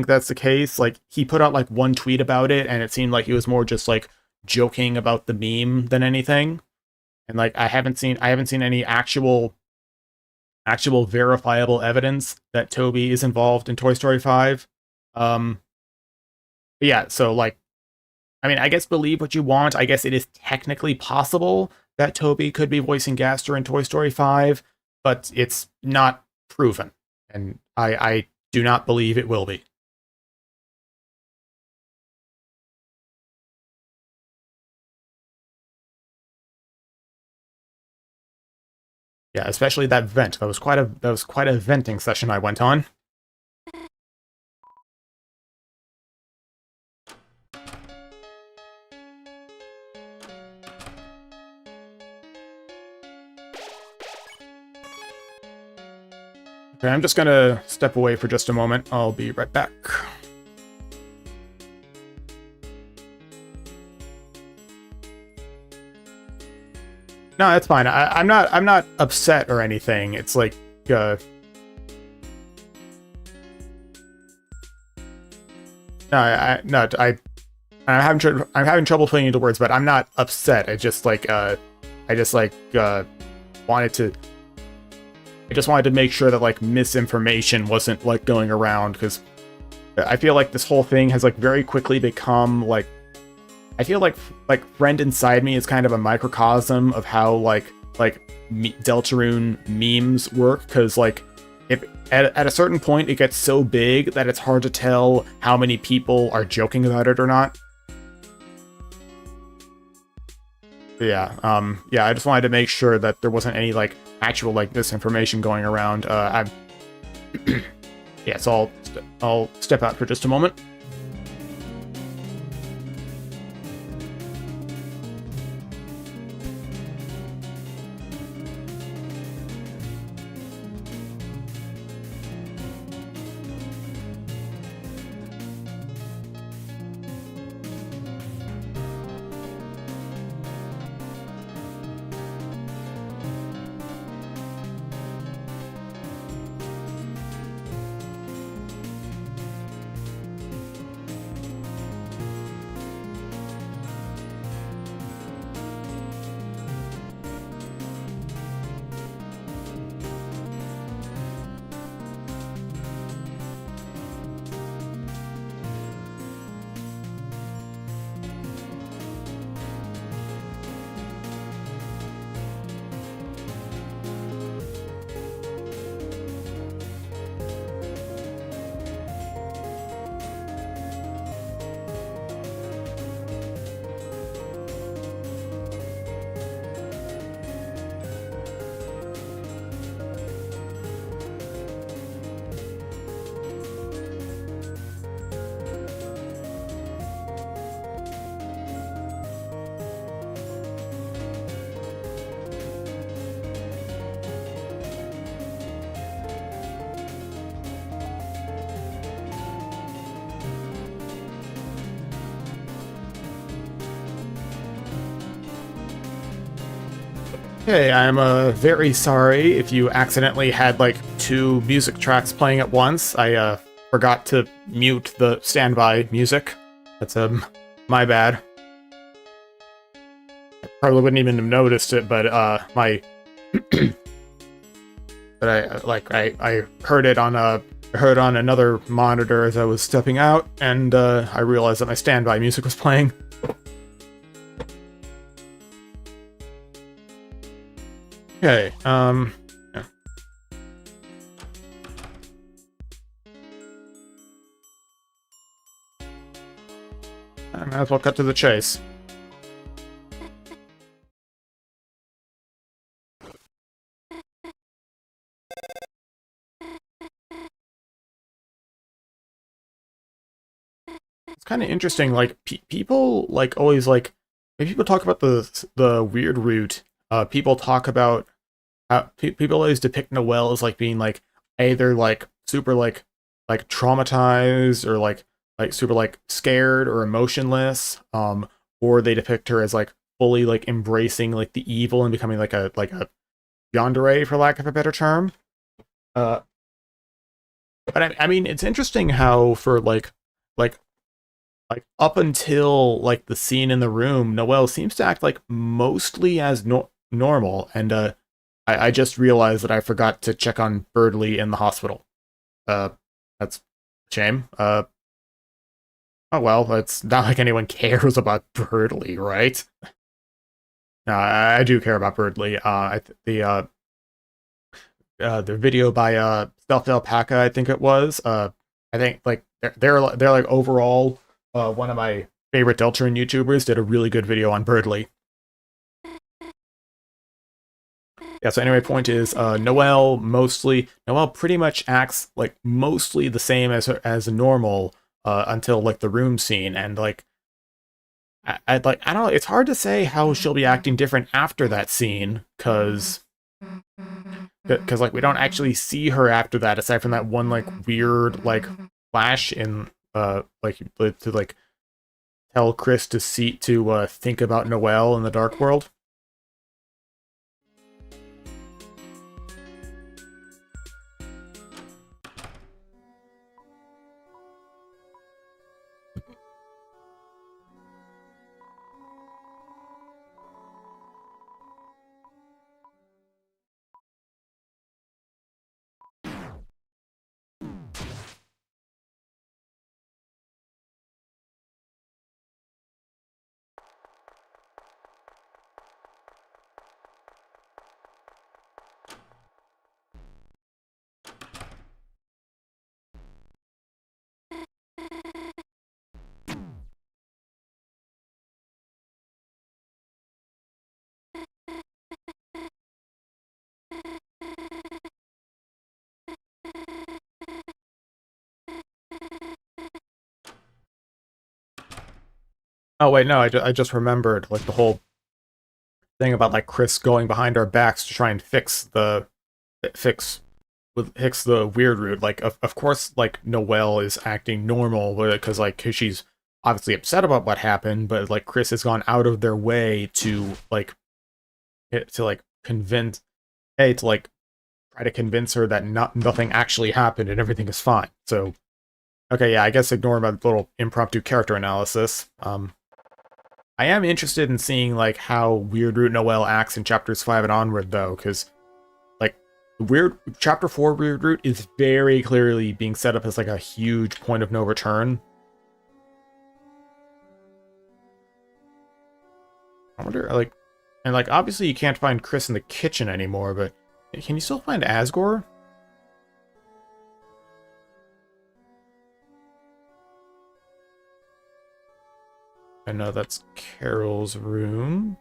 that's the case. Like he put out like one tweet about it, and it seemed like he was more just like joking about the meme than anything. And like I haven't seen any actual verifiable evidence that Toby is involved in Toy Story 5. Um, yeah, so like I mean, I guess believe what you want. I guess it is technically possible that Toby could be voicing Gaster in Toy Story 5, but it's not proven. And I do not believe it will be. Yeah, especially that vent. That was quite a venting session I went on. Okay, I'm just gonna step away for just a moment. I'll be right back. No, that's fine. I'm not upset or anything. It's like uh no, I'm having trouble putting into words, but I'm not upset. I just like wanted to I just wanted to make sure that like misinformation wasn't like going around, because I feel like this whole thing has like very quickly become like I feel like Friend Inside Me is kind of a microcosm of how Deltarune memes work, because like if at a certain point it gets so big that it's hard to tell how many people are joking about it or not. Yeah, I just wanted to make sure that there wasn't any like actual like misinformation going around. Yeah, so I'll step out for just a moment. Okay, I'm very sorry if you accidentally had like two music tracks playing at once. I forgot to mute the standby music. That's my bad. I probably wouldn't even have noticed it, but I heard it on another monitor as I was stepping out, and I realized that my standby music was playing. Okay, yeah. I might as well cut to the chase. It's kind of interesting, like, people, like, always, like, when people talk about the weird root, people talk about people always depict Noelle as like being like either like super like traumatized or like super like scared or emotionless, or they depict her as like fully like embracing like the evil and becoming like a yandere, for lack of a better term. Uh, But I mean, it's interesting how for like up until like the scene in the room, Noelle seems to act like mostly as normal. And I just realized that I forgot to check on Birdley in the hospital. Uh, that's a shame. Oh well, it's not like anyone cares about Birdley, right? No, I do care about Birdley. The video by Stealth Alpaca, I think it was. I think like they're like overall one of my favorite Deltarune YouTubers. Did a really good video on Birdley. Yeah. So anyway, point is Noelle pretty much acts like mostly the same as normal until like the room scene, and like I don't know. It's hard to say how she'll be acting different after that scene because like we don't actually see her after that aside from that one like weird like flash in like to like tell Chris to think about Noelle in the dark world. Oh wait, no, I just remembered like the whole thing about like Chris going behind our backs to try and fix the weird root. Like of course like Noelle is acting normal because like cause she's obviously upset about what happened, but like Chris has gone out of their way to convince to like try to convince her that nothing actually happened and everything is fine. So okay, yeah, I guess ignore my little impromptu character analysis. I am interested in seeing like how Weirdroot Noelle acts in chapters 5 and onward though, because like chapter 4 Weirdroot is very clearly being set up as like a huge point of no return. I wonder like, and like obviously you can't find Chris in the kitchen anymore, but can you still find Asgore? I know that's Carol's room.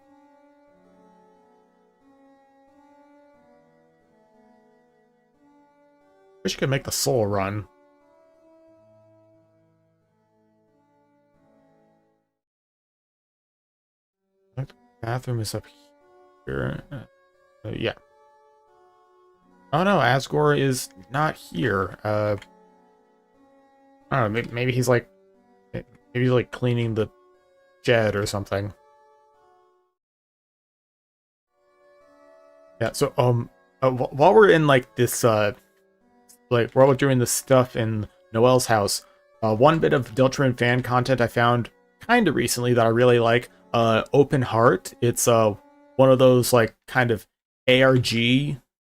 Wish you could make the soul run. The bathroom is up here. Yeah. Oh no, Asgore is not here. I don't know, maybe he's like cleaning the shed or something. Yeah, so while we're in like this like while we're doing this stuff in Noelle's house, one bit of Deltarune fan content I found kind of recently that I really like, Open Heart. It's one of those like kind of ARG,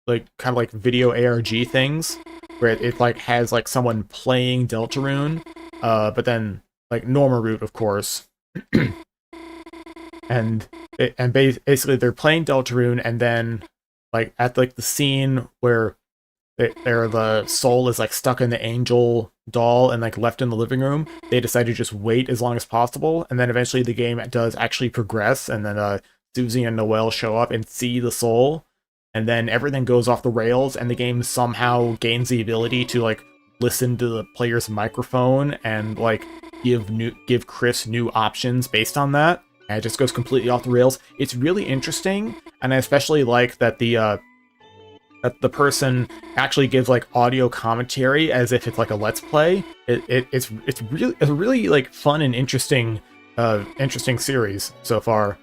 like kind of like video ARG things where it like has like someone playing Deltarune, but then like normal route of course. and basically they're playing Deltarune, and then like at like the scene where the soul is like stuck in the angel doll and like left in the living room, they decide to just wait as long as possible, and then eventually the game does actually progress, and then Susie and Noelle show up and see the soul, and then everything goes off the rails, and the game somehow gains the ability to like listen to the player's microphone and like give Chris new options based on that, and it just goes completely off the rails. It's really interesting, and I especially like that the person actually gives like audio commentary as if it's like a let's play. It's really like fun and interesting series so far.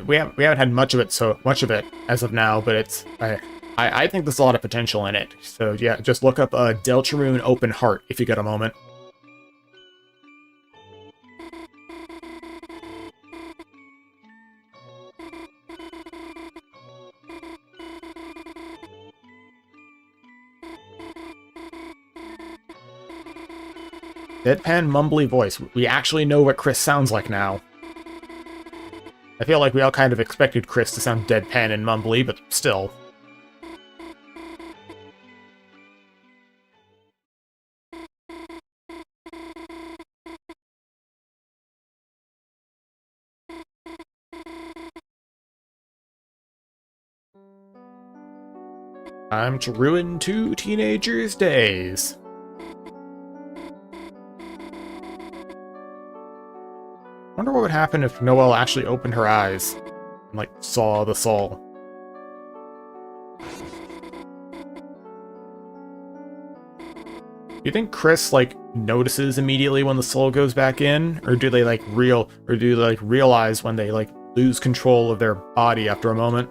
We haven't had much of it as of now, but I I think there's a lot of potential in it. So yeah, just look up Deltarune Open Heart if you get a moment. Deadpan mumbly voice. We actually know what Chris sounds like now. I feel like we all kind of expected Chris to sound deadpan and mumbly, but still. Time to ruin two teenagers' days. Wonder what would happen if Noelle actually opened her eyes and, like, saw the soul. Do you think Chris, like, notices immediately when the soul goes back in? Or do they, like, realize when they, like, lose control of their body after a moment?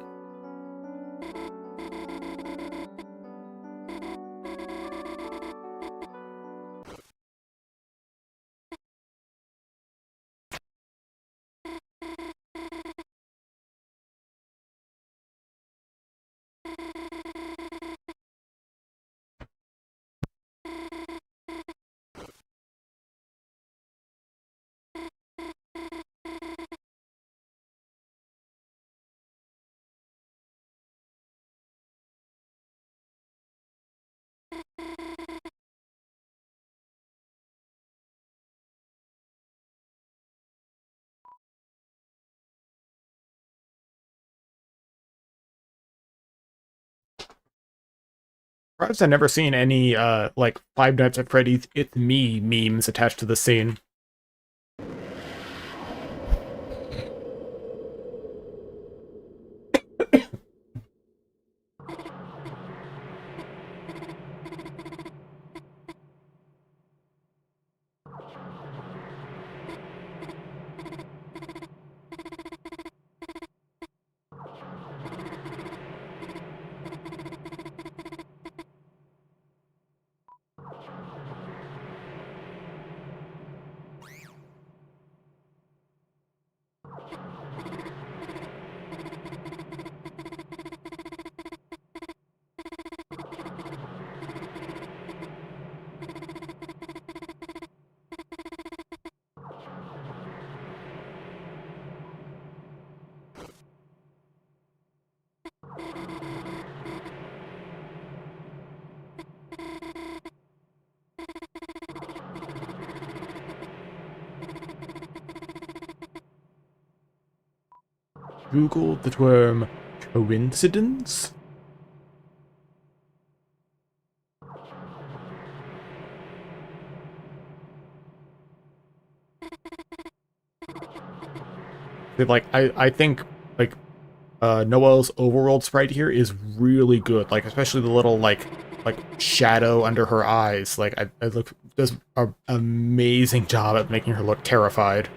Surprised I've never seen any, like, Five Nights at Freddy's It's Me memes attached to the scene. Google the term coincidence? Like, I think, like, Noelle's overworld sprite here is really good. Like, especially the little, like shadow under her eyes. Like, I look, does an amazing job at making her look terrified.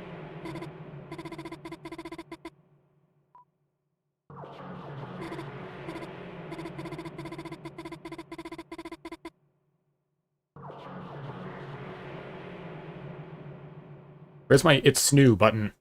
Where's my It's Snoo button?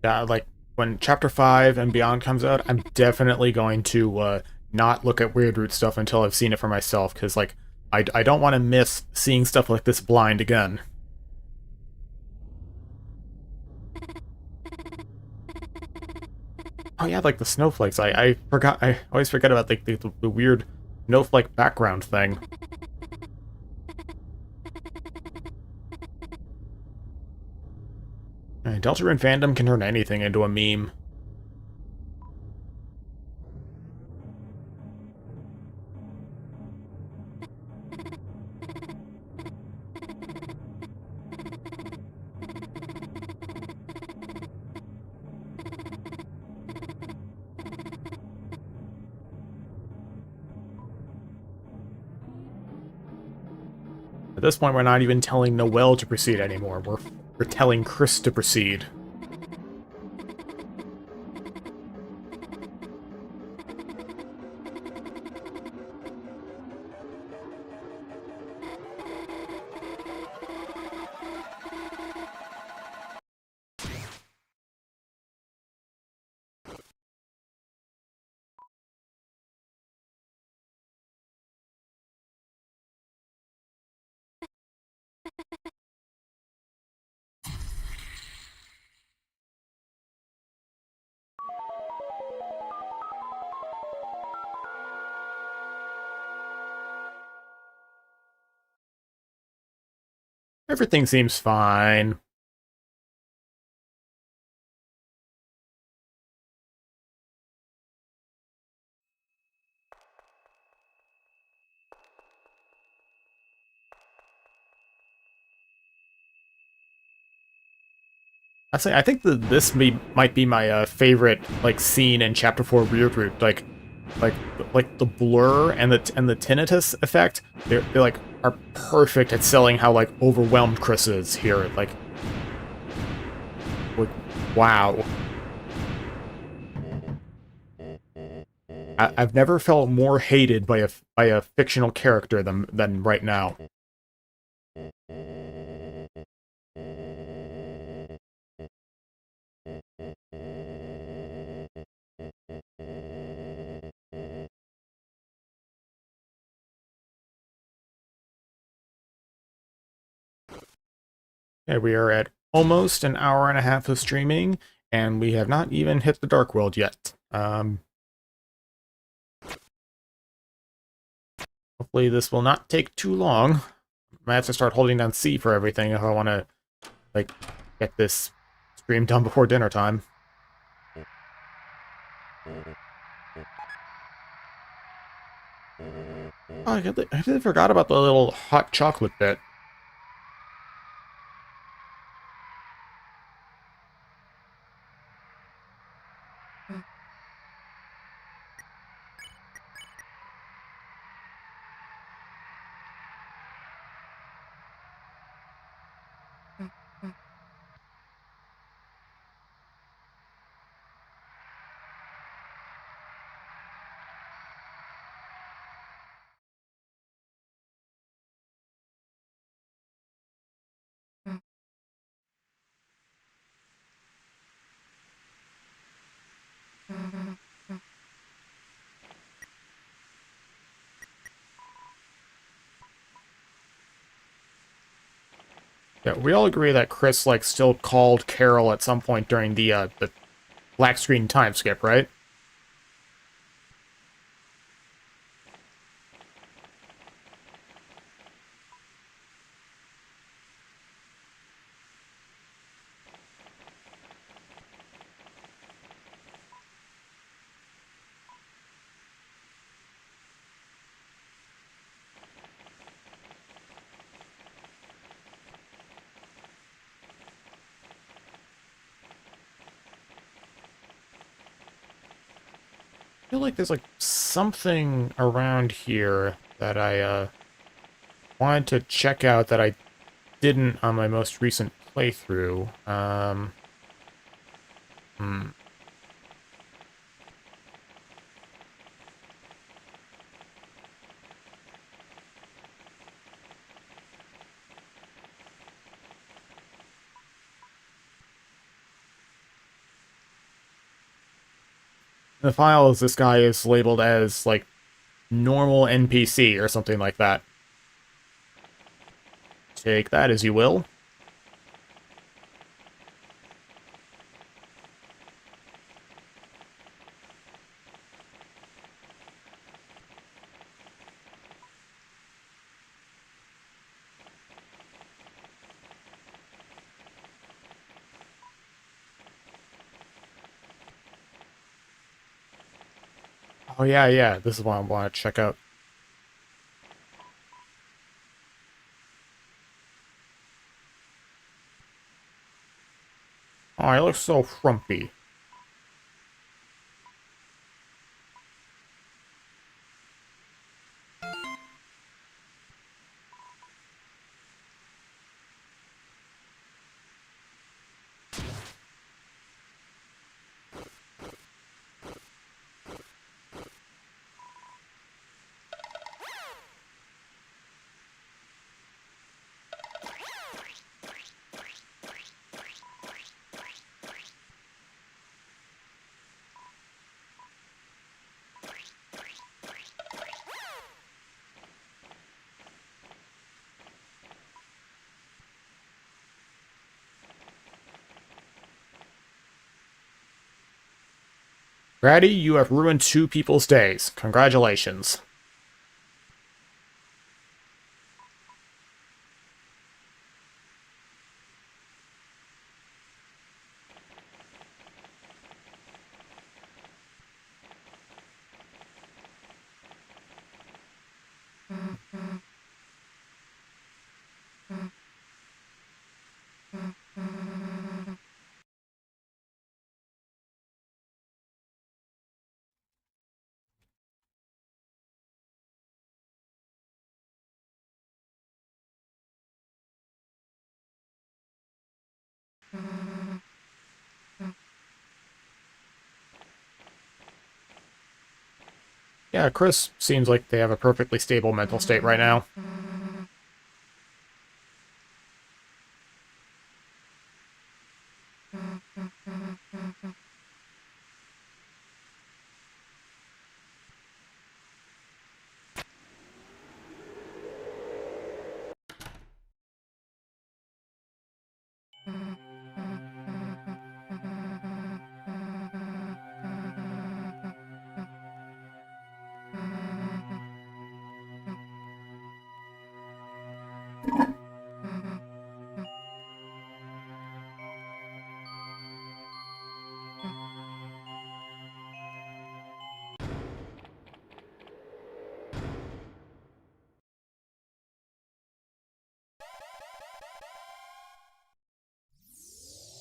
Yeah, like, when Chapter 5 and beyond comes out, I'm definitely going to, not look at Weird Root stuff until I've seen it for myself, because, like, I don't want to miss seeing stuff like this blind again. Oh yeah, like the snowflakes. I forgot. I always forget about, like, the weird snowflake background thing. Deltarune fandom can turn anything into a meme. this point, we're not even telling Noelle to proceed anymore. We're telling Chris to proceed. Everything seems fine. I think that might be my favorite like scene in Chapter 4 Rear Group. Like like the blur and the tinnitus effect. They're like are perfect at selling how like overwhelmed Chris is here. Like wow. I've never felt more hated by a fictional character than right now. Okay, we are at almost an hour and a half of streaming, and we have not even hit the Dark World yet. Hopefully this will not take too long. I might have to start holding down C for everything if I want to, like, get this stream done before dinner time. Oh, I completely forgot about the little hot chocolate bit. Yeah, we all agree that Chris, like, still called Carol at some point during the black screen time skip, right? I feel like there's, like, something around here that I wanted to check out that I didn't on my most recent playthrough. Hmm. In the files, this guy is labeled as, like, normal NPC or something like that. Take that as you will. Oh, yeah, yeah, this is what I want to check out. Oh, he looks so frumpy. Grady, you have ruined 2 people's days. Congratulations. Yeah, Chris seems like they have a perfectly stable mental state right now.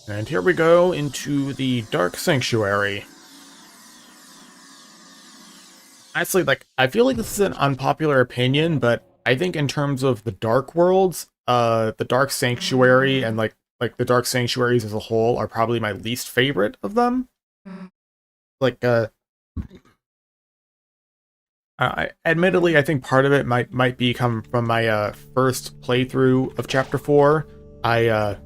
And here we go into the Dark Sanctuary. Honestly, like, I feel like this is an unpopular opinion, but I think in terms of the Dark Worlds, the Dark Sanctuary and like the Dark Sanctuaries as a whole are probably my least favorite of them. Like, admittedly, I think part of it might be come from my first playthrough of Chapter 4. I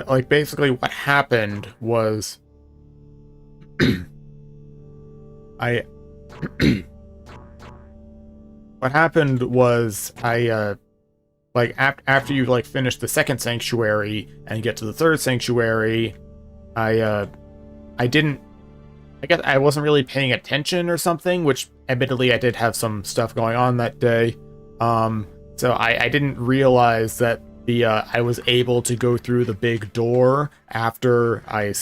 like basically what happened was I what happened was I like after you like finish the second sanctuary and get to the third sanctuary, I I didn't I guess I wasn't really paying attention or something, which admittedly I did have some stuff going on that day. So I didn't realize that the I was able to go through the big door after I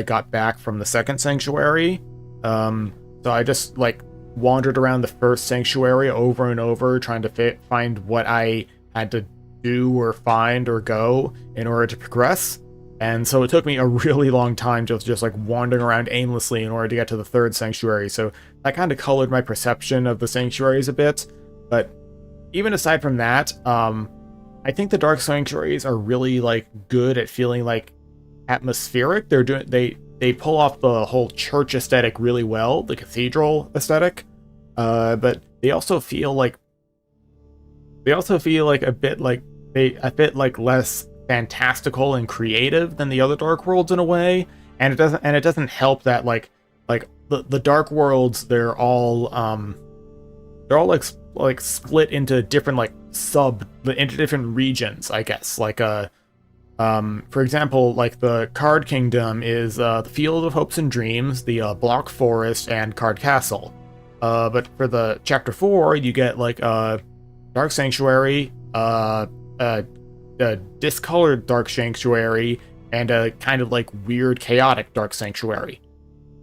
got back from the second sanctuary. So I just like wandered around the first sanctuary over and over, trying to find what I had to do or find or go in order to progress. And so it took me a really long time just like wandering around aimlessly in order to get to the third sanctuary. So that kind of colored my perception of the sanctuaries a bit. But even aside from that, I think the Dark Sanctuaries are really like good at feeling like atmospheric. They pull off the whole church aesthetic really well, the cathedral aesthetic. But they also feel like a bit like less fantastical and creative than the other Dark Worlds in a way. And it doesn't help that like the Dark Worlds, they're all like split into different like into different regions, I guess. Like for example, like the Card Kingdom is the Field of Hopes and Dreams, the Block Forest, and Card Castle. But for the Chapter 4, you get like Dark Sanctuary, a discolored Dark Sanctuary, and a kind of like weird chaotic Dark Sanctuary.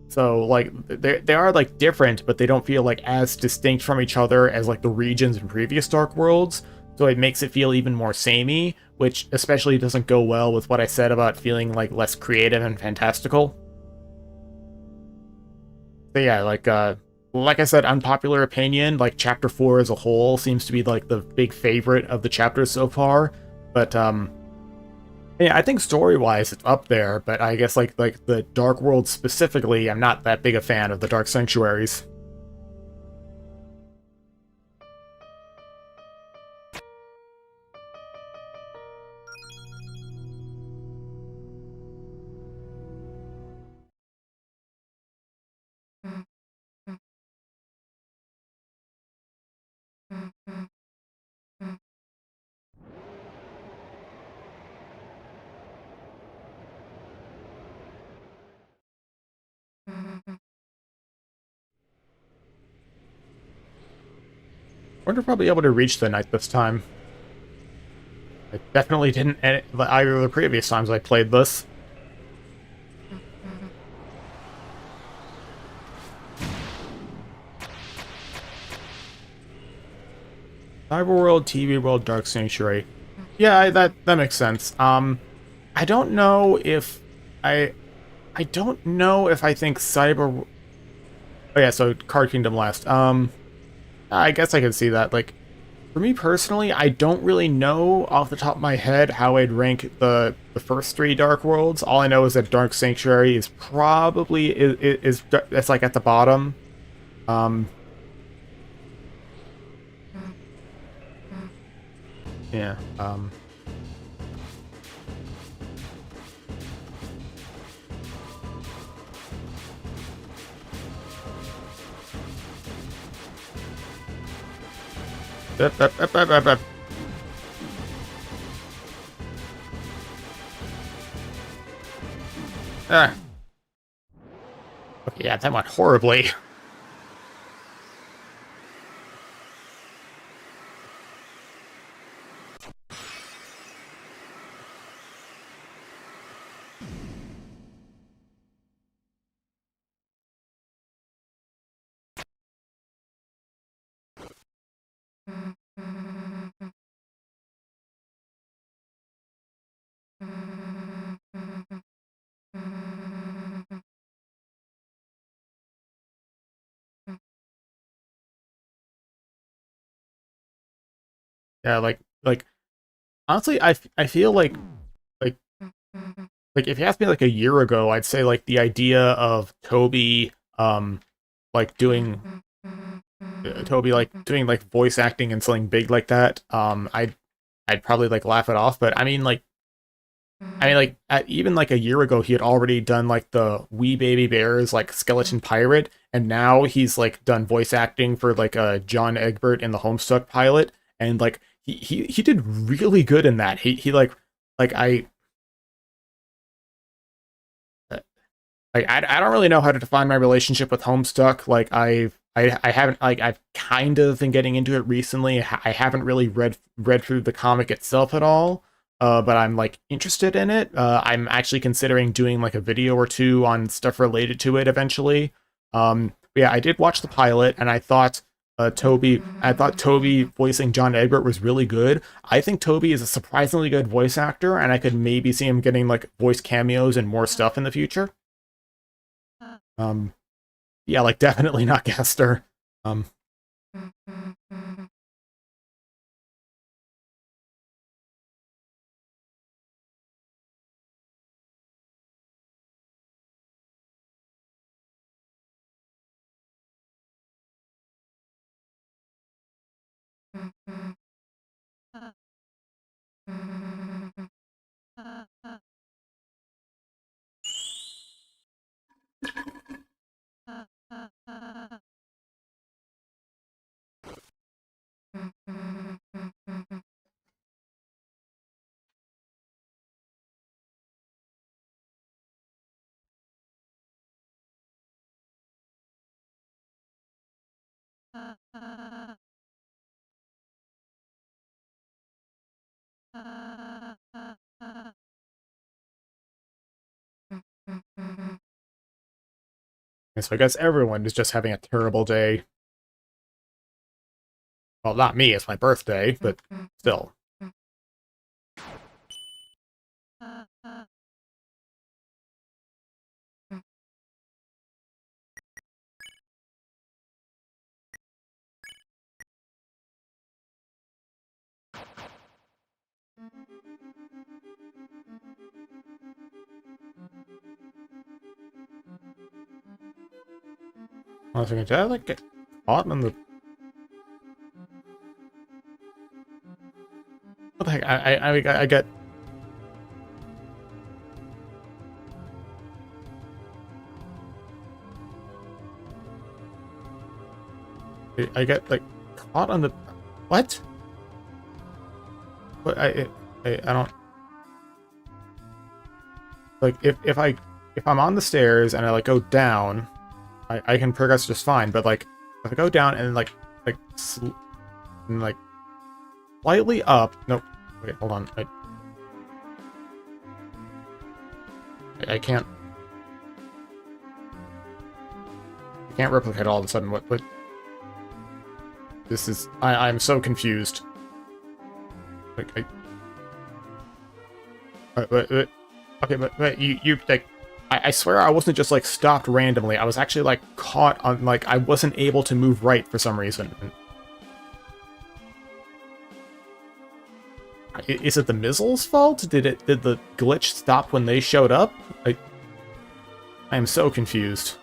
So like they are like different, but they don't feel like as distinct from each other as like the regions in previous Dark Worlds. So it makes it feel even more samey, which especially doesn't go well with what I said about feeling like less creative and fantastical. So yeah, like I said, unpopular opinion, like Chapter 4 as a whole seems to be like the big favorite of the chapters so far. But yeah, I think story-wise it's up there, but I guess like the Dark World specifically, I'm not that big a fan of the Dark Sanctuaries. wonder if I'll be able to reach the night this time. I definitely didn't either of the previous times I played this. Cyberworld, TV World, Dark Sanctuary. Yeah, that makes sense. I don't know if I don't know if I think Cyber. Oh yeah, so Card Kingdom last. I guess I can see that. Like, for me personally, I don't really know off the top of my head how I'd rank the first three Dark Worlds. All I know is that Dark Sanctuary is probably is it's like at the bottom. Yeah. Up. Ah. Okay, yeah, that went horribly. Yeah, like honestly, I feel like like if you asked me like a year ago, I'd say like the idea of Toby like doing Toby like doing like voice acting and something big like that, I'd probably like laugh it off. But I mean, even like a year ago, he had already done like the Wee Baby Bears like Skeleton Pirate, and now he's like done voice acting for like John Egbert in the Homestuck pilot, and like he did really good in that. He like I don't really know how to define my relationship with Homestuck. Like I haven't like I've kind of been getting into it recently. I haven't really read through the comic itself at all. But I'm like interested in it. I'm actually considering doing like a video or two on stuff related to it eventually. But yeah, I did watch the pilot, and I thought Toby voicing John Egbert was really good. I think Toby is a surprisingly good voice actor, and I could maybe see him getting like voice cameos and more stuff in the future. Um, yeah, like definitely not Gaster. Um, and so I guess everyone is just having a terrible day. Well, not me, it's my birthday, but still. I was thinking, did I like get caught in the? What the heck? I get. I get like caught on the. What? What I don't like if I'm on the stairs and I like go down, I can progress just fine. But like if I go down and like and like slightly up. Nope. Wait, hold on. I can't. I can't replicate all of a sudden. What? This is. I'm so confused. Like, okay, but you like. I swear I wasn't just like stopped randomly. I was actually like caught on like I wasn't able to move right for some reason. Is it the missiles' fault? Did the glitch stop when they showed up? I am so confused.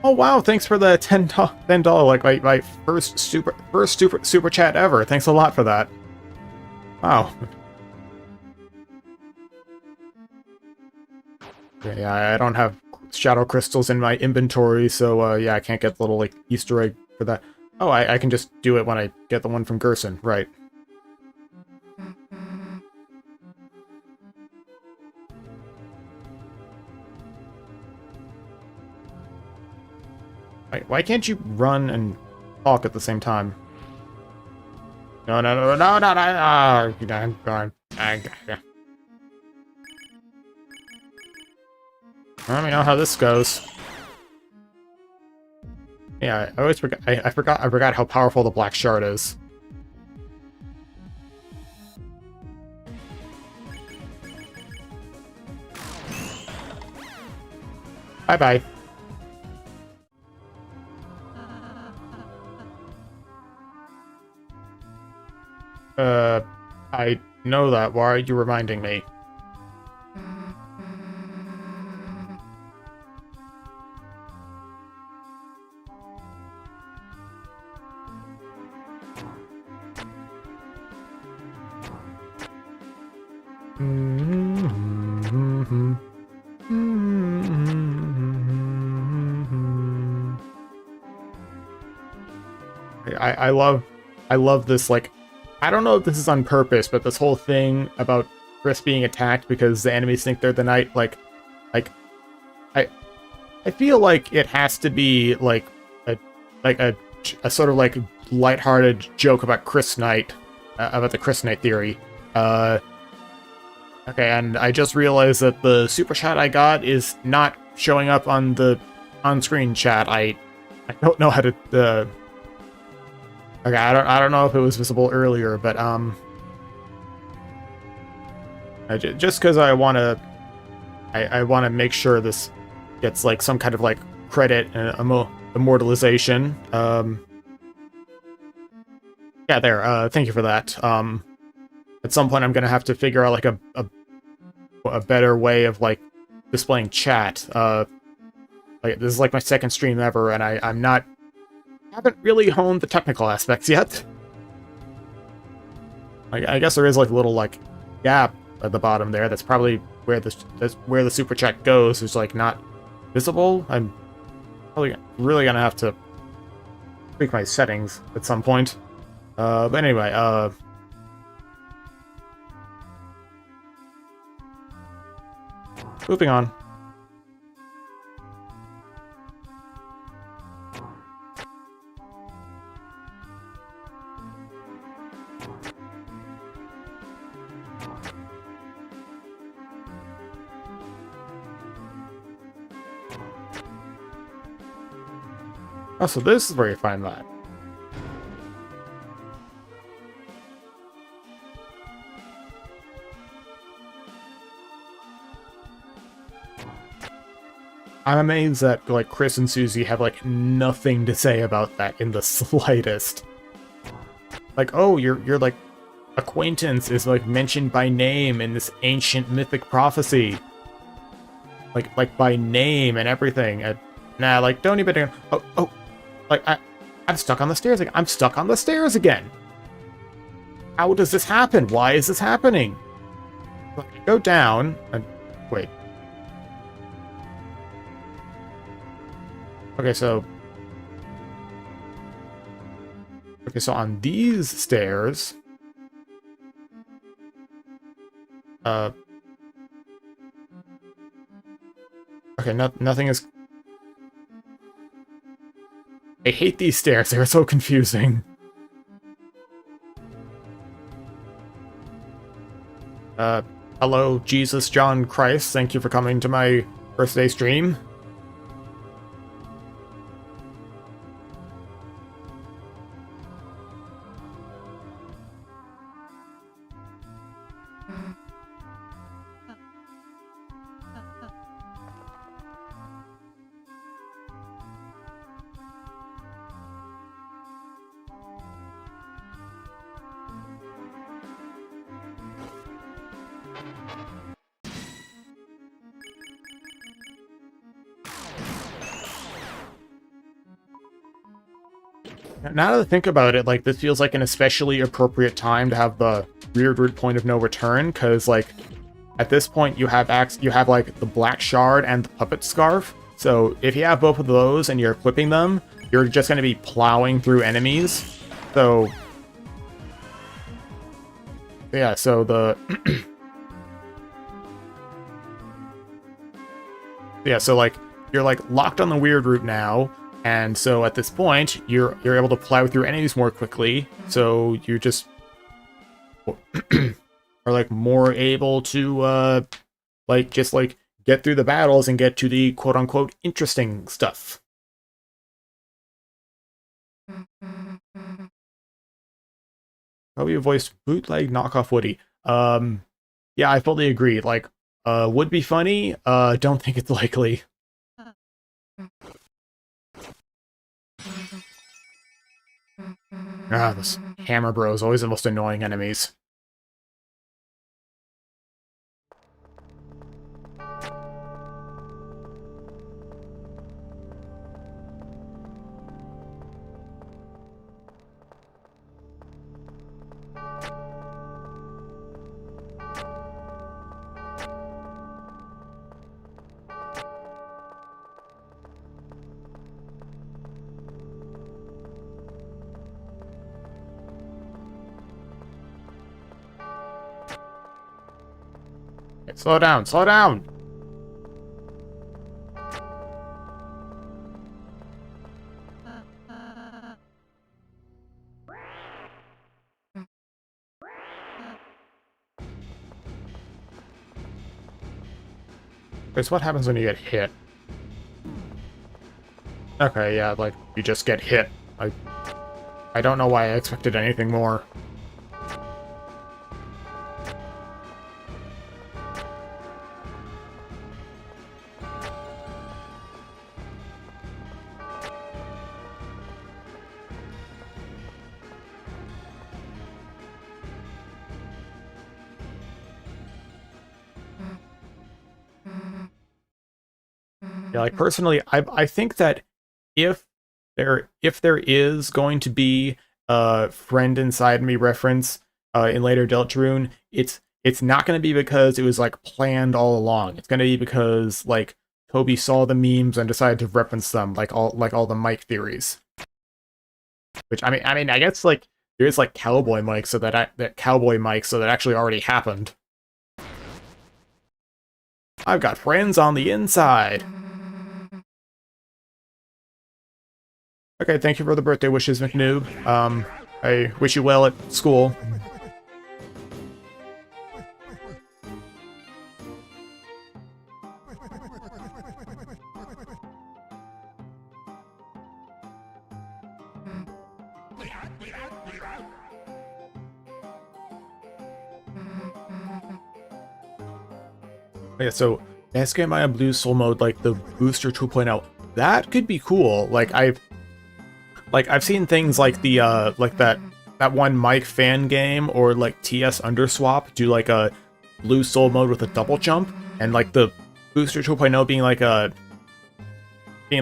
Oh wow! Thanks for the $10 like my first super chat ever. Thanks a lot for that. Wow. Yeah, I don't have shadow crystals in my inventory, so yeah, I can't get the little like Easter egg for that. Oh, I can just do it when I get the one from Gerson, right? Why can't you run and talk at the same time? No. I'm gone. Let me know how this goes. Yeah, I always forgot. I forgot how powerful the black shard is. Bye bye. I know that. Why are you reminding me? I love this, like, I don't know if this is on purpose, but this whole thing about Chris being attacked because the enemies think they're the knight, like I feel like it has to be like a sort of like lighthearted joke about Chris Knight, about the Chris Knight theory. Okay, and I just realized that the super chat I got is not showing up on the on-screen chat. I don't know how to. Okay, I don't know if it was visible earlier, but just because I want to make sure this gets like some kind of like credit and immortalization. Yeah, there. Thank you for that. At some point, I'm gonna have to figure out like a better way of like displaying chat. Like this is like my second stream ever, and I'm not. Haven't really honed the technical aspects yet. I guess there is like a little like gap at the bottom there. That's probably where the super chat goes. It's like not visible. I'm probably really gonna have to tweak my settings at some point. But anyway, moving on. Oh, so this is where you find that. I'm amazed that like Chris and Susie have like nothing to say about that in the slightest. Like, oh, your like acquaintance is like mentioned by name in this ancient mythic prophecy. Like by name and everything. Nah, like don't even. Oh. Like, I'm stuck on the stairs again. I'm stuck on the stairs again. How does this happen? Why is this happening? Look, I go down and wait. Okay, so on these stairs, Uh, okay, nothing is... I hate these stairs, they're so confusing. Hello, Jesus John Christ, thank you for coming to my birthday stream. Now that I think about it, like, this feels like an especially appropriate time to have the Weird Root point of no return, because, like, at this point you have like, the Black Shard and the Puppet Scarf, so if you have both of those and you're equipping them, you're just going to be plowing through enemies, so... Yeah, so the... yeah, so, like, you're, like, locked on the Weird Root now, and so at this point, you're able to plow through enemies more quickly, so you're just... are, like, more able to, like, just, like, get through the battles and get to the quote-unquote interesting stuff. Probably voiced bootleg knockoff Woody. Yeah, I fully agree. Like, would be funny, don't think it's likely. Ah, this Hammer Bro is always the most annoying enemies. Okay, slow down, slow down! Okay, so what happens when you get hit? Okay, yeah, like, you just get hit. I don't know why I expected anything more. Yeah, like, personally, I think that if there is going to be a friend inside me reference in later Deltarune, it's not going to be because it was, like, planned all along. It's going to be because, like, Toby saw the memes and decided to reference them, like all the Mike theories. Which I mean, I guess, like, there is, like, Cowboy Mike, so that Cowboy Mike, so that actually already happened. I've got friends on the inside. Okay, thank you for the birthday wishes, McNoob. I wish you well at school. Yeah, so Basket Maya Blue Soul Mode, like the Booster 2.0, that could be cool. Like I've seen things like the like that one Mike fan game or like TS Underswap do like a Blue Soul Mode with a double jump, and like the Booster 2.0 being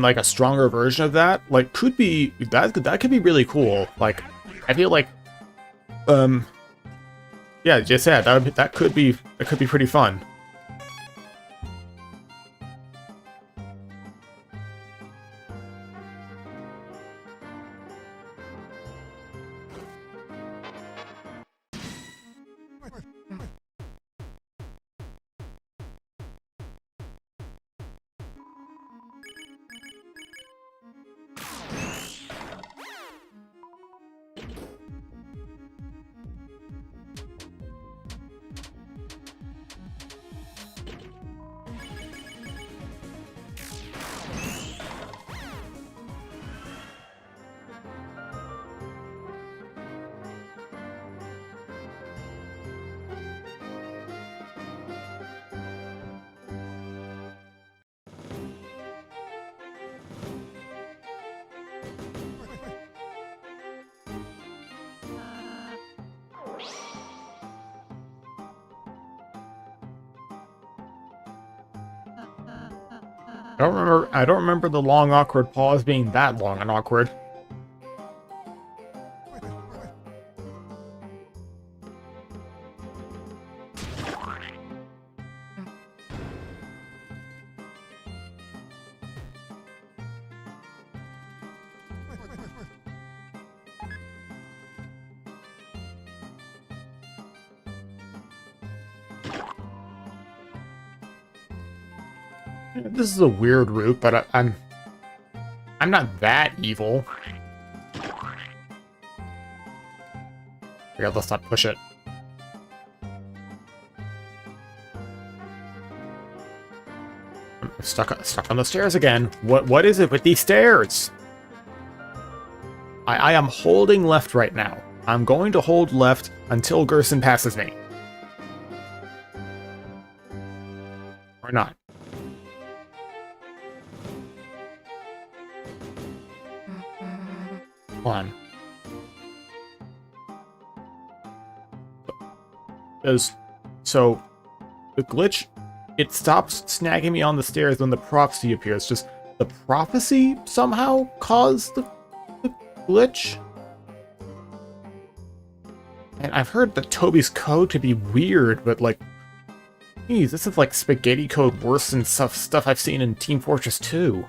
like a stronger version of that, like could be that could be really cool. Like I feel like yeah, just yeah, that could be pretty fun. I don't remember the long awkward pause being that long and awkward. This is a weird route, but I'm not that evil. Okay, let's not push it. I'm stuck on the stairs again. What is it with these stairs? I am holding left right now. I'm going to hold left until Gerson passes me. Or not. Hold on. So, the glitch, it stops snagging me on the stairs when the prophecy appears. Just the prophecy somehow caused the glitch? And I've heard that Toby's code to be weird, but like, geez, this is like spaghetti code worse than stuff I've seen in Team Fortress 2.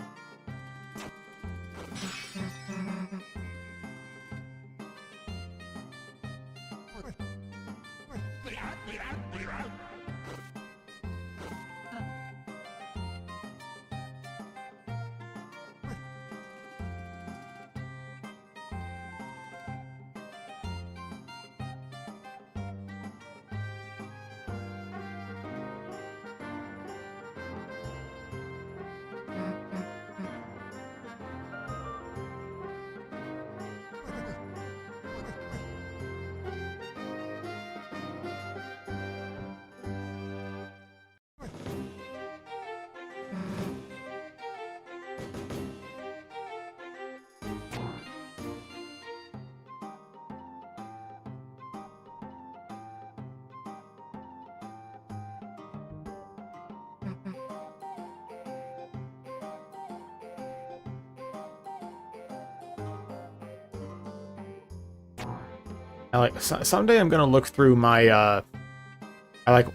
Someday I'm gonna look through my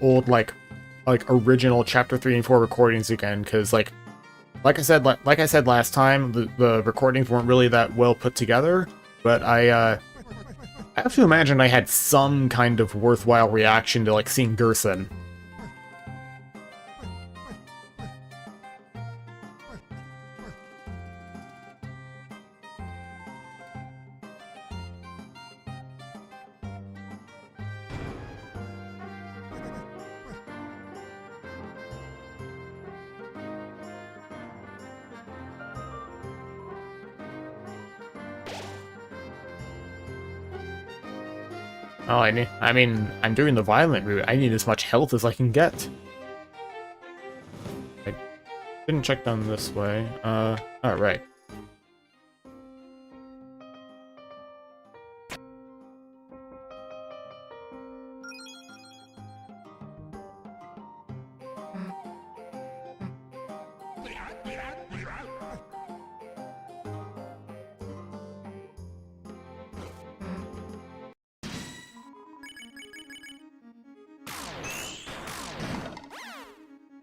old original chapter 3 and 4 recordings again, because like I said last time, the recordings weren't really that well put together, but I have to imagine I had some kind of worthwhile reaction to like seeing Gerson. Oh, I mean, I'm doing the violent route. I need as much health as I can get. I didn't check down this way. Alright.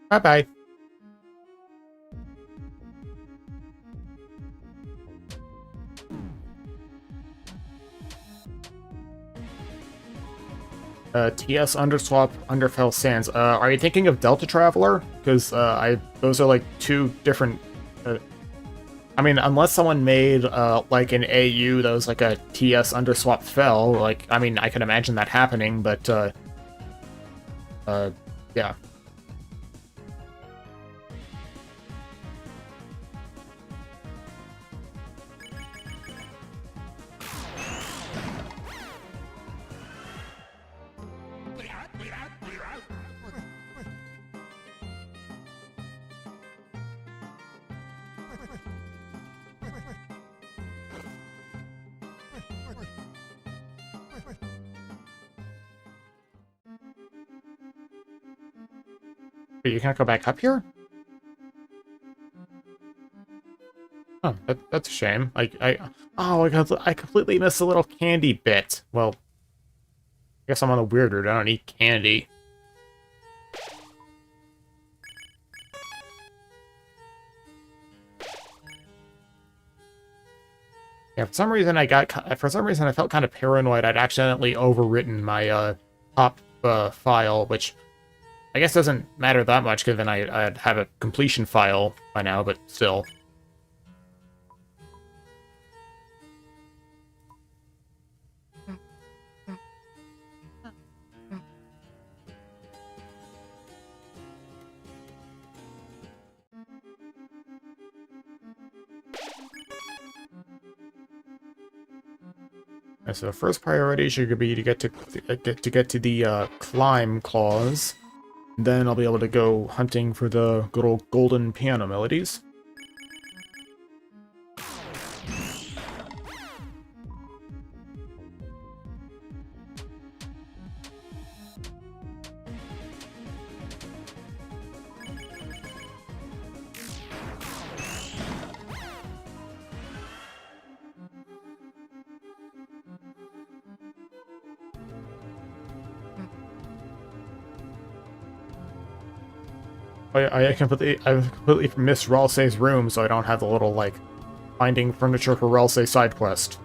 Bye-bye. TS underswap underfell sands. Are you thinking of Delta Traveler? Because those are like two different. I mean, unless someone made like an AU that was like a TS underswap fell, like I mean, I can imagine that happening, but yeah. Wait, you can't go back up here? Oh, that's a shame. I completely missed the little candy bit. Well, I guess I'm on the weird route. I don't eat candy. Yeah, for some reason I felt kind of paranoid. I'd accidentally overwritten my top file, which I guess doesn't matter that much, because then I'd have a completion file by now, but still. So the first priority should be to get to the climb clause. Then I'll be able to go hunting for the good old golden piano melodies. I completely missed Ralsei's room, so I don't have the little, like, finding furniture for Ralsei side quest.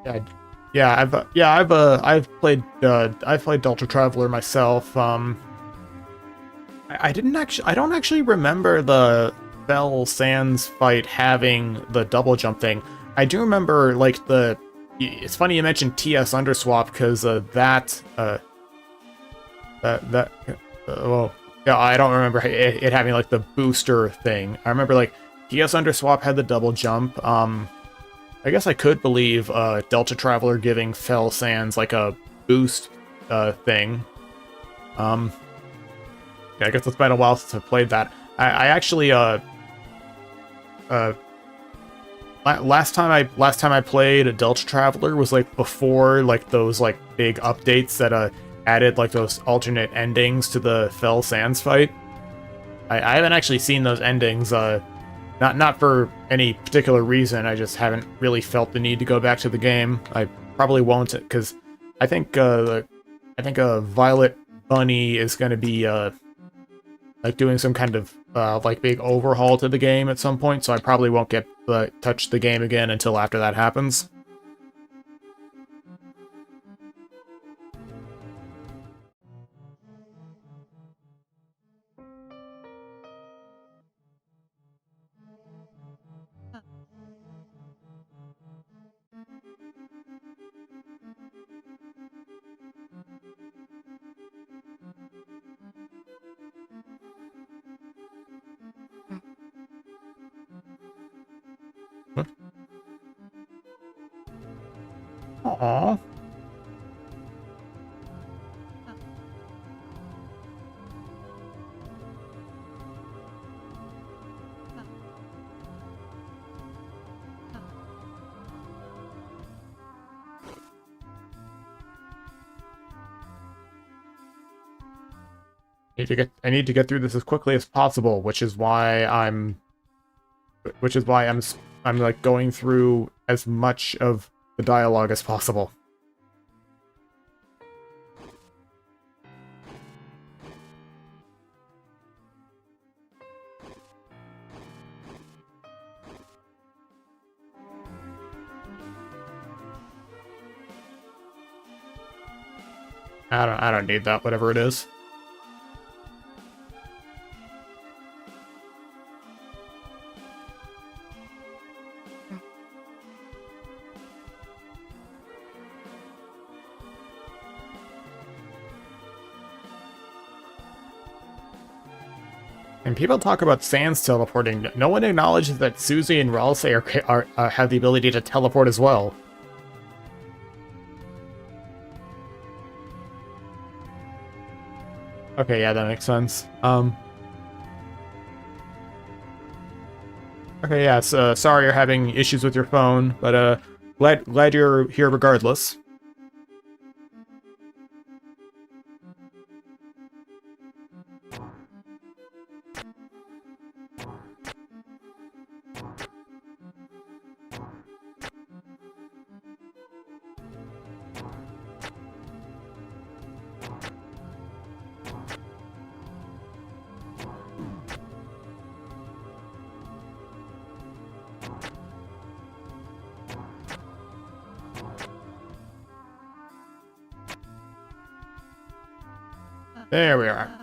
I've played Delta Traveler myself. I don't actually remember the Fell Sands fight having the double jump thing. I do remember, like, it's funny you mentioned TS Underswap, because well, yeah, I don't remember it having, like, the booster thing. I remember, like, TS Underswap had the double jump. I guess I could believe Delta Traveler giving Fell Sands, like, a boost thing. Yeah, I guess it's been a while since I played that. I actually last time I played a Delta Traveler was, like, before, like, those, like, big updates that added, like, those alternate endings to the Fell Sands fight. I haven't actually seen those endings, not for any particular reason. I just haven't really felt the need to go back to the game. I probably won't, because I think Violet Bunny is going to be like doing some kind of like big overhaul to the game at some point, so I probably won't get touch the game again until after that happens. Aww. I need to get through this as quickly as possible, which is why I'm like going through as much of the dialogue as possible. I don't need that, whatever it is. And people talk about Sans teleporting. No one acknowledges that Susie and Ralsei have the ability to teleport as well. Okay, yeah, that makes sense. Okay, yes, sorry you're having issues with your phone, but glad you're here regardless. There we are.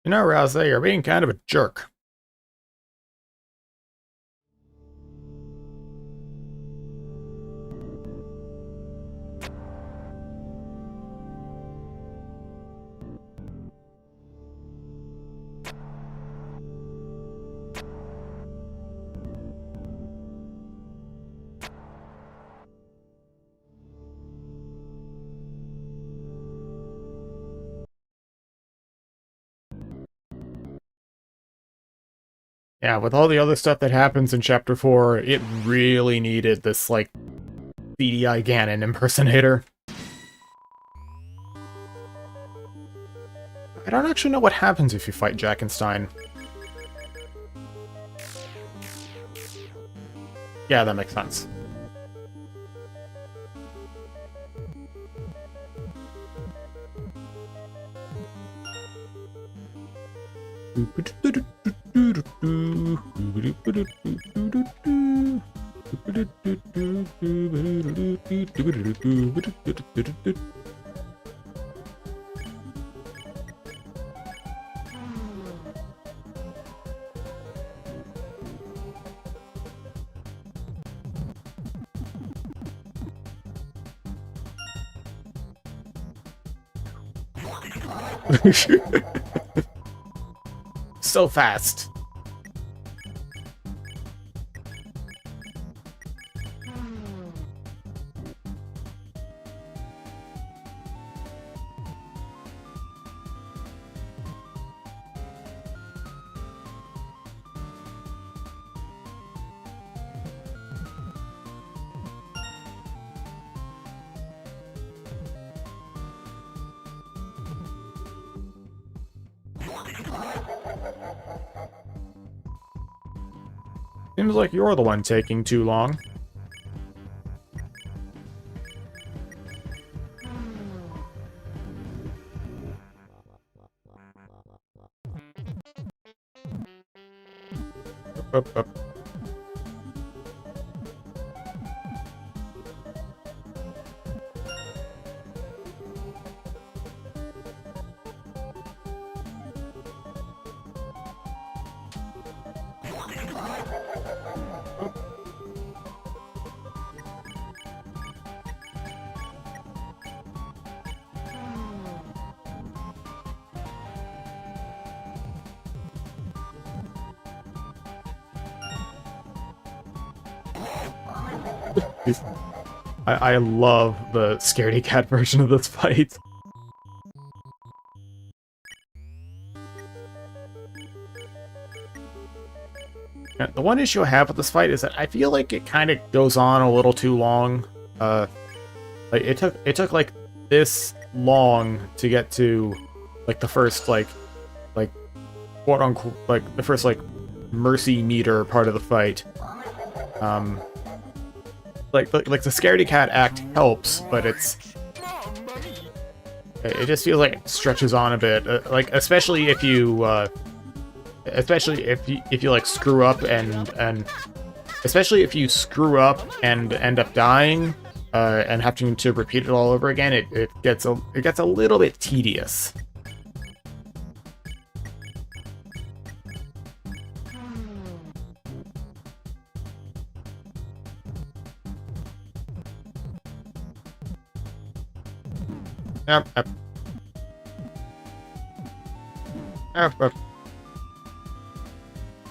You know, Rouse, you're being kind of a jerk. Yeah, with all the other stuff that happens in Chapter 4, it really needed this, like, CDI Ganon impersonator. I don't actually know what happens if you fight Jackenstein. Yeah, that makes sense. So fast. Seems like you're the one taking too long. Up. I love the scaredy cat version of this fight. The one issue I have with this fight is that I feel like it kind of goes on a little too long. Like it took like this long to get to like the first like quote unquote like the first like mercy meter part of the fight. Like the Scaredy Cat act helps, but it just feels like it stretches on a bit. Like especially if you like screw up and especially if you screw up and end up dying and having to repeat it all over again, it gets a little bit tedious. Yep.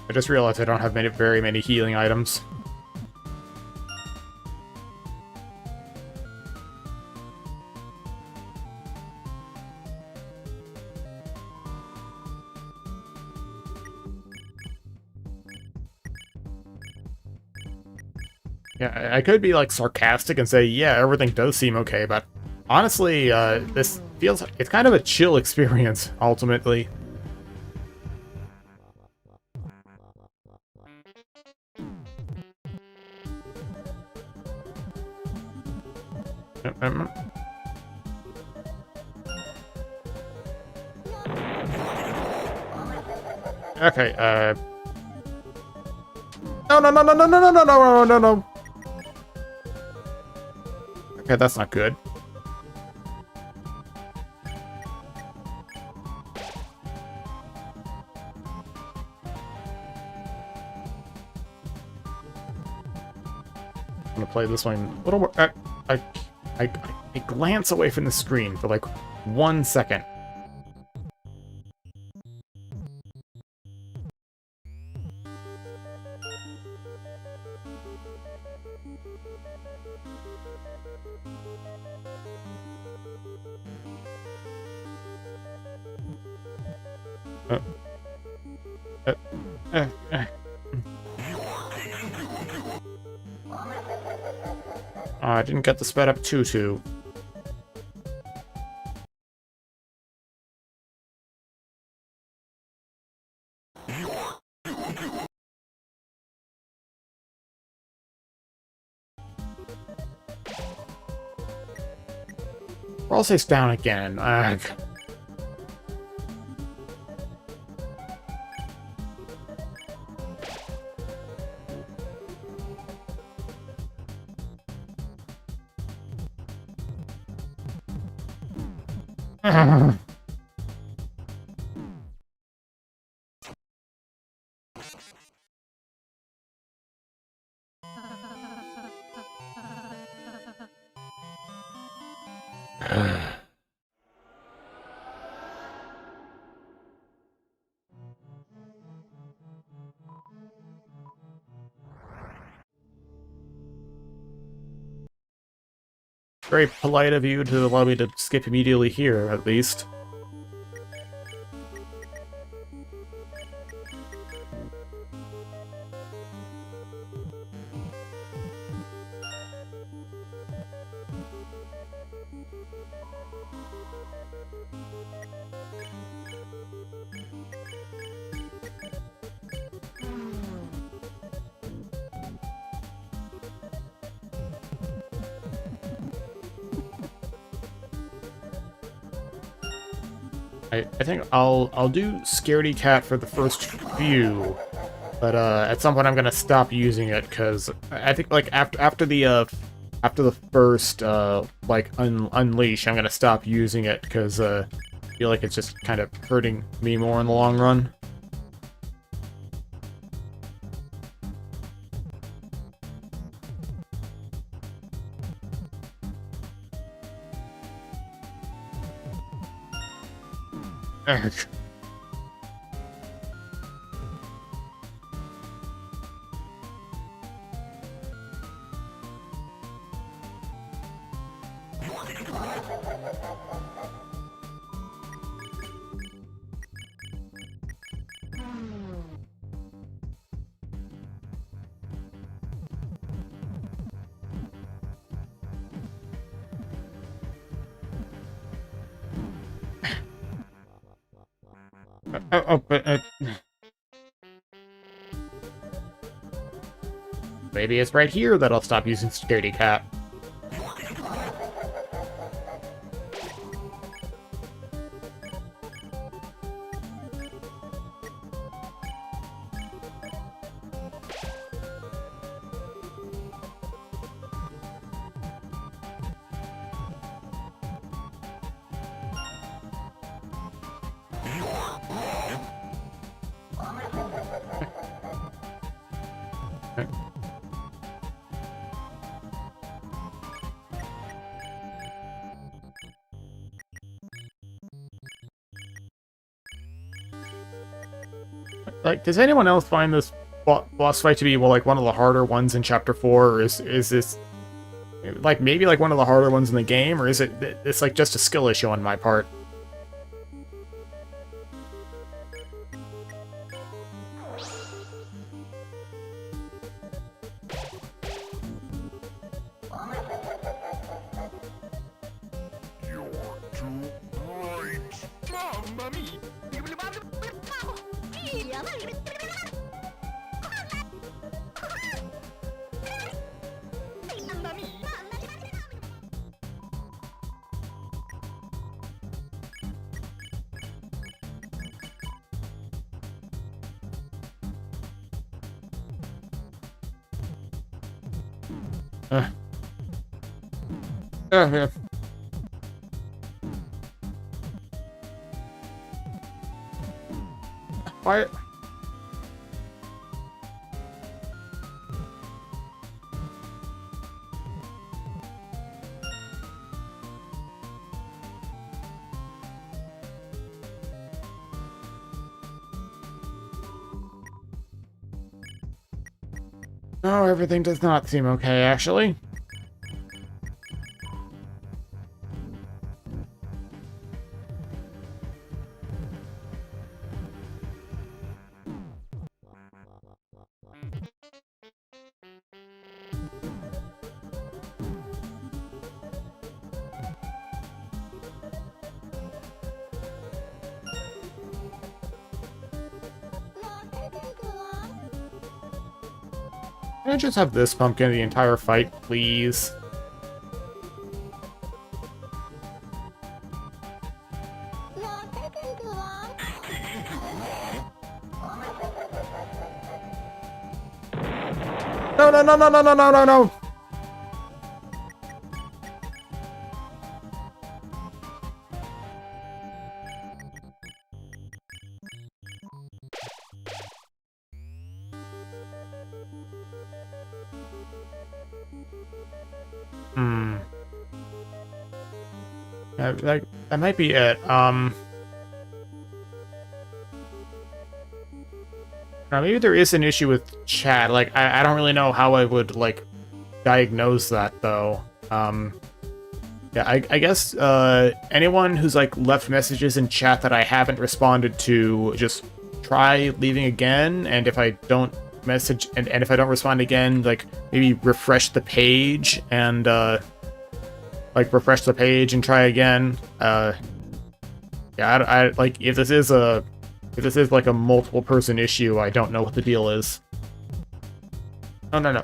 I just realized I don't have very many healing items. Yeah, I could be like sarcastic and say, yeah, everything does seem okay, but honestly, this feels it's kind of a chill experience ultimately. Okay, no. Okay, that's not good. I'm gonna play this one a little more. I glance away from the screen for like 1 second. I didn't get the sped up tutu. Roll 6 down again. Ugh. Very polite of you to allow me to skip immediately here, at least. I think I'll do Scaredy Cat for the first few, but at some point I'm gonna stop using it because I think like after the first like unleash, I'm gonna stop using it because I feel like it's just kind of hurting me more in the long run. Maybe it's right here that I'll stop using Scaredy Cat. Like, does anyone else find this boss fight to be, well, like, one of the harder ones in Chapter 4, or is this, like, maybe, like, one of the harder ones in the game, or is it's, like, just a skill issue on my part? Yeah. Why? No, everything does not seem okay, actually. Can I just have this pumpkin the entire fight, please? No. That might be it. Now maybe there is an issue with chat. Like, I don't really know how I would, like, diagnose that, though. Yeah, I guess, anyone who's, like, left messages in chat that I haven't responded to, just try leaving again, and if I don't message, and if I don't respond again, like, maybe refresh the page, and, like, refresh the page and try again. Yeah, I like, if this is like a multiple person issue, I don't know what the deal is. No.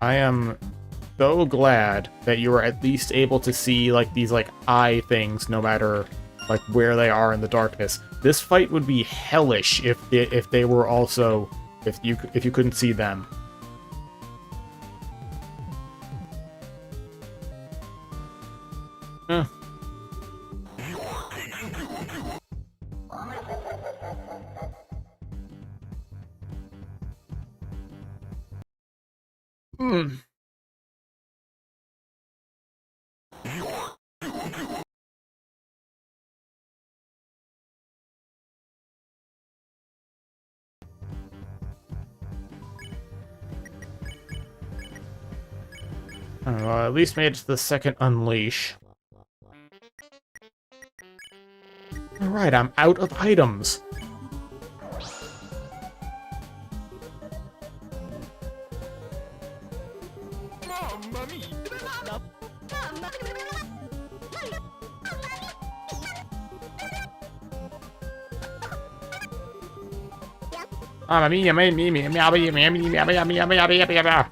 I am so glad that you were at least able to see, like, these, like, eye things, no matter, like, where they are in the darkness. This fight would be hellish if they were also, if you couldn't see them. Huh. Well, at least made it to the second unleash. Alright, I'm out of items. Mamma mia, mamma mia, mamma mia, mamma mia, mamma mia, mamma mia, mamma mia.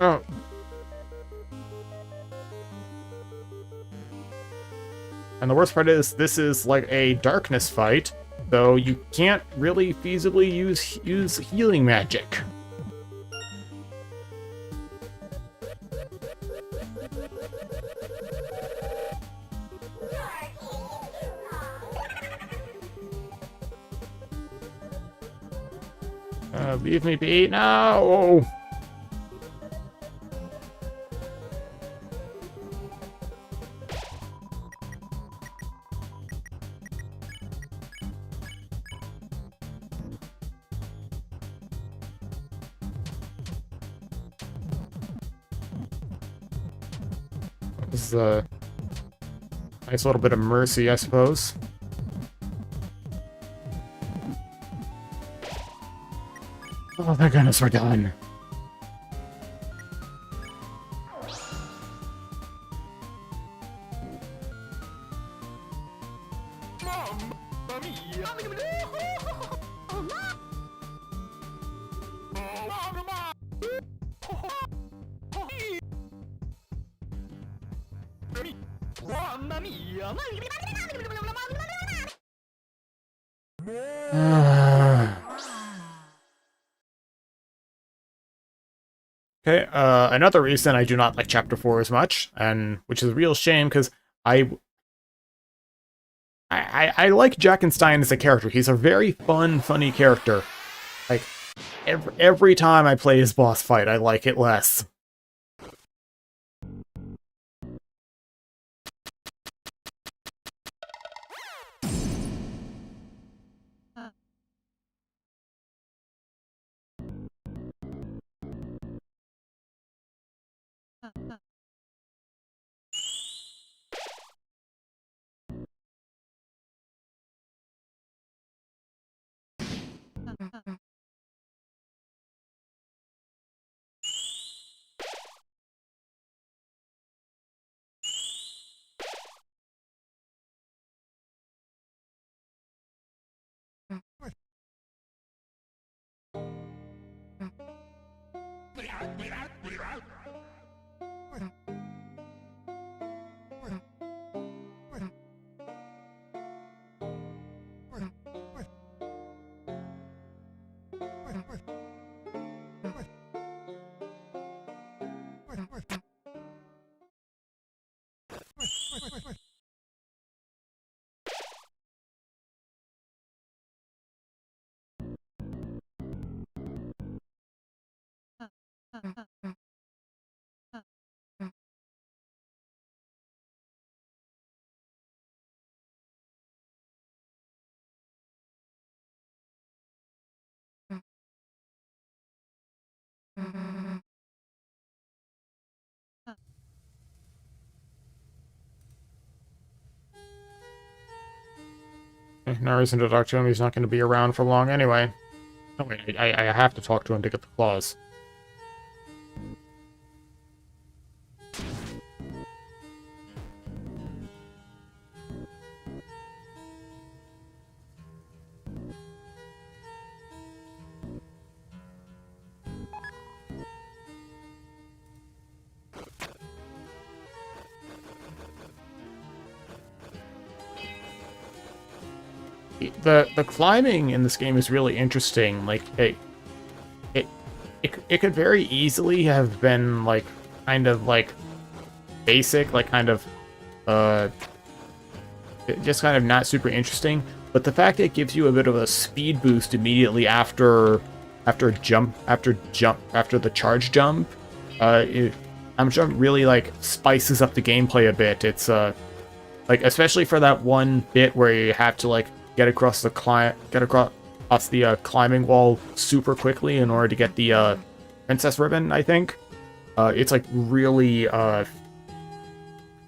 Oh. And the worst part is, this is like a darkness fight, so you can't really feasibly use healing magic. Leave me be now! This is a nice little bit of mercy, I suppose. Oh, thank goodness we're done. Okay, another reason I do not like Chapter 4 as much, and which is a real shame, because I like Jackenstein as a character. He's a very fun, funny character. Like, every time I play his boss fight, I like it less. No reason to talk to him, he's not going to be around for long anyway. Oh wait, I have to talk to him to get the claws. The climbing in this game is really interesting. Like it could very easily have been like kind of like basic, like kind of just kind of not super interesting. But the fact that it gives you a bit of a speed boost immediately after the charge jump, I'm sure it really like spices up the gameplay a bit. It's Like, especially for that one bit where you have to, like, get across the climbing wall super quickly in order to get the princess ribbon, I think. It's like really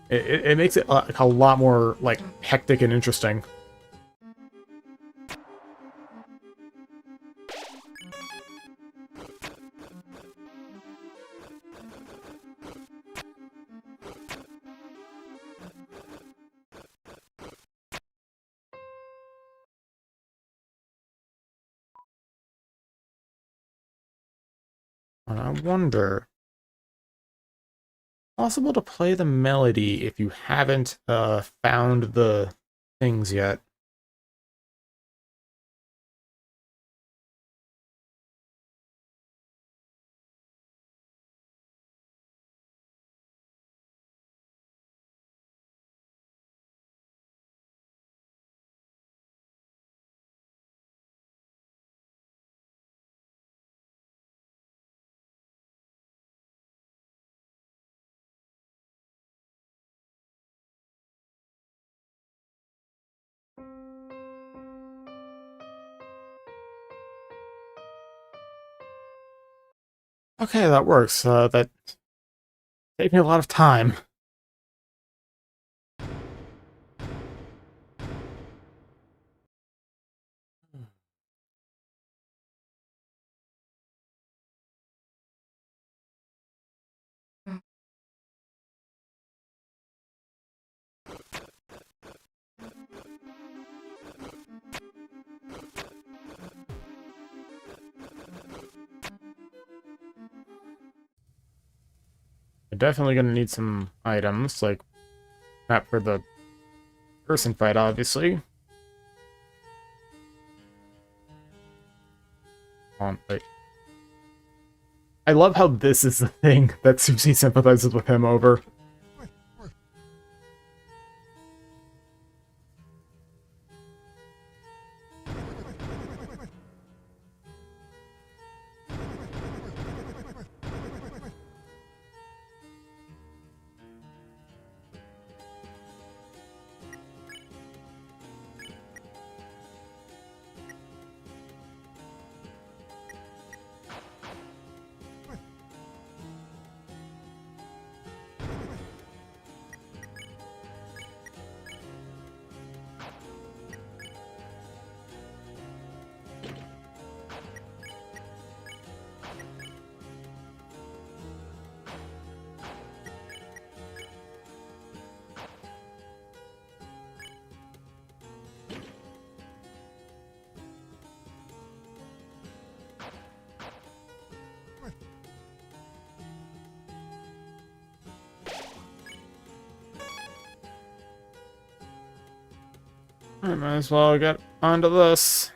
it makes it like a lot more like hectic and interesting. And I wonder, possible to play the melody if you haven't found the things yet. Okay, that works. That saved me a lot of time. I'm definitely gonna need some items, like not for the person fight, obviously. But I love how this is the thing that Susie sympathizes with him over. I might as well get onto this.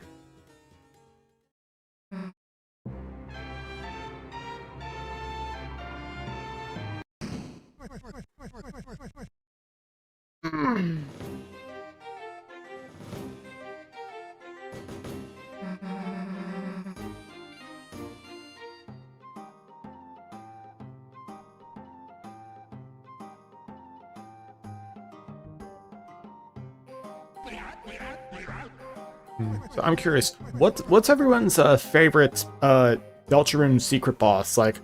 So I'm curious, what's everyone's favorite Deltarune secret boss? Like,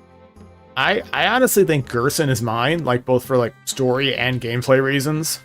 I honestly think Gerson is mine, like both for like story and gameplay reasons.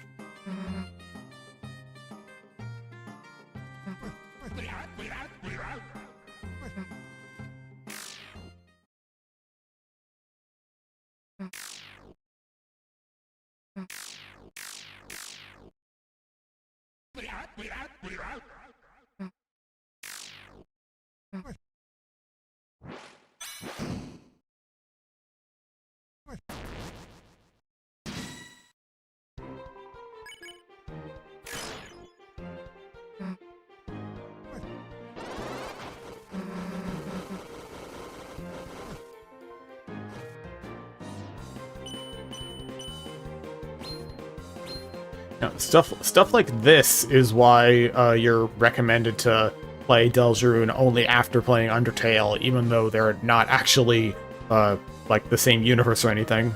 You know, stuff like this is why you're recommended to play Deltarune only after playing Undertale, even though they're not actually like the same universe or anything.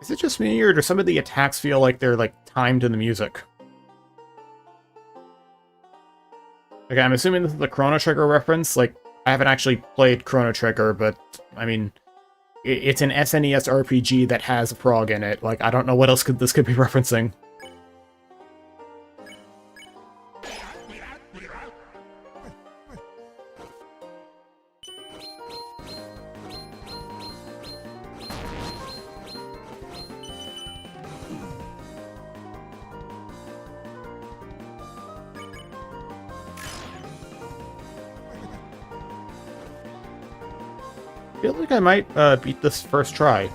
Is it just me, or do some of the attacks feel like they're, like, timed to the music? Okay, I'm assuming this is the Chrono Trigger reference. Like, I haven't actually played Chrono Trigger, but, I mean, it's an SNES RPG that has a frog in it. Like, I don't know what else this could be referencing. I feel like I might beat this first try.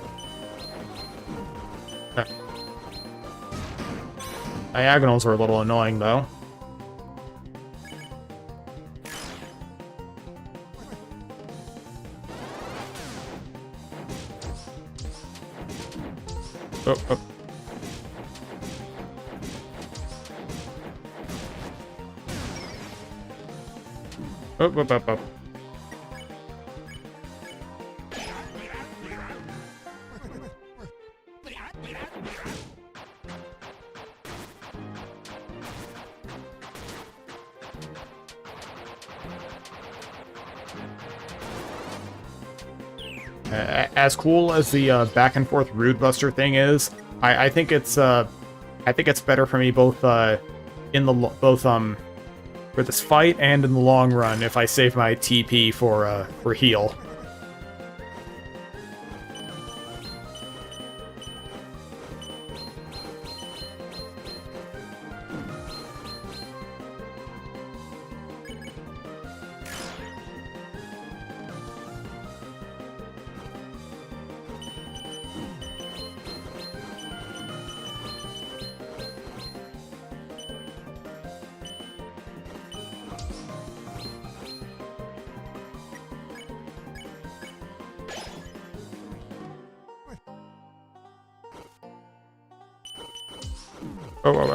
Diagonals are a little annoying, though. Oh, oh. Oh, oh, oh, oh. As cool as the back and forth Rude Buster thing is, I think it's better for me both in the for this fight and in the long run if I save my TP for heal. Oh, oh.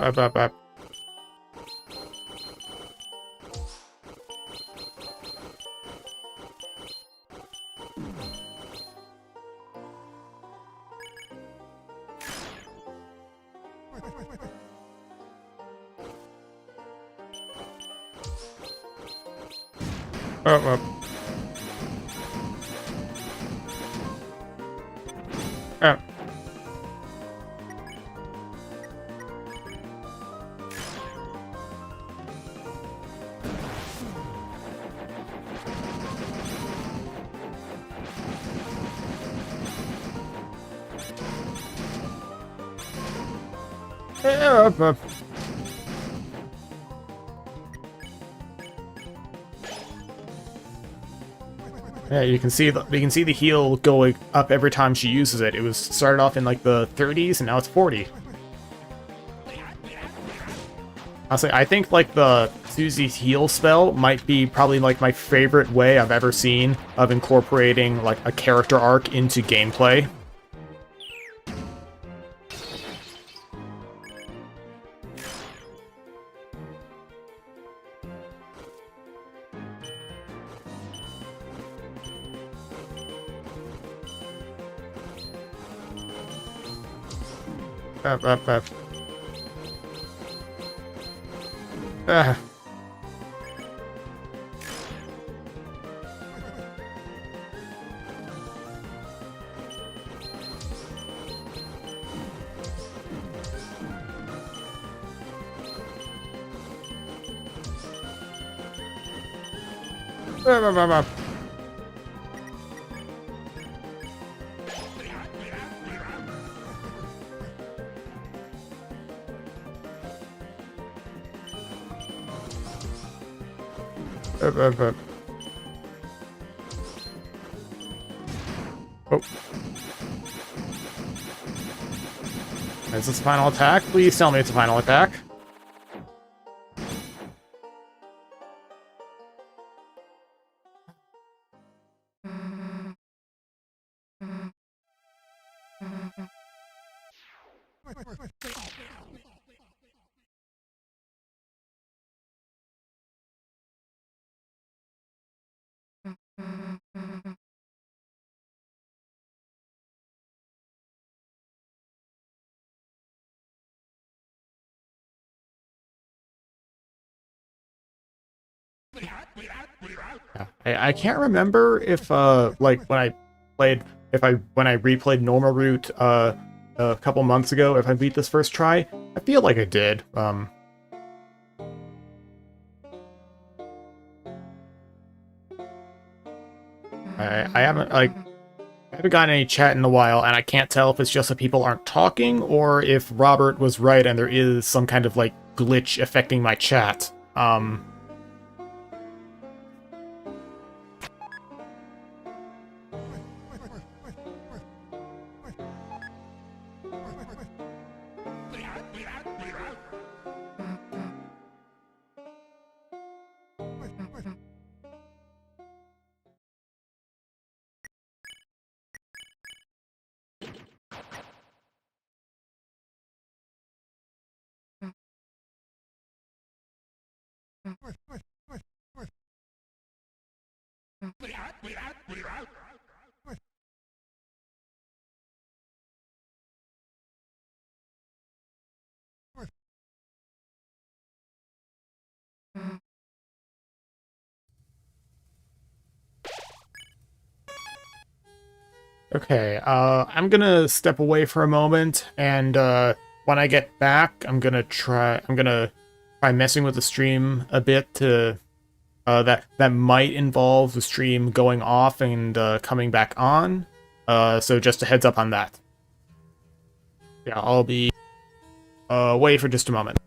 Oh, oh. Oh. Yeah, you can see the heal going up every time she uses it. It was started off in like the 30s and now it's 40. Honestly, I think like the Susie's heal spell might be probably like my favorite way I've ever seen of incorporating like a character arc into gameplay. Up. Ah. Up. Oh. Is this final attack? Please tell me it's a final attack. Yeah. I can't remember if like when I replayed normal route a couple months ago, if I beat this first try. I feel like I did. I haven't I haven't gotten any chat in a while, and I can't tell if it's just that people aren't talking or if Robert was right and there is some kind of like glitch affecting my chat. Okay, I'm gonna step away for a moment, and when I get back, I'm gonna try messing with the stream a bit to that might involve the stream going off and coming back on. So just a heads up on that. Yeah, I'll be away for just a moment.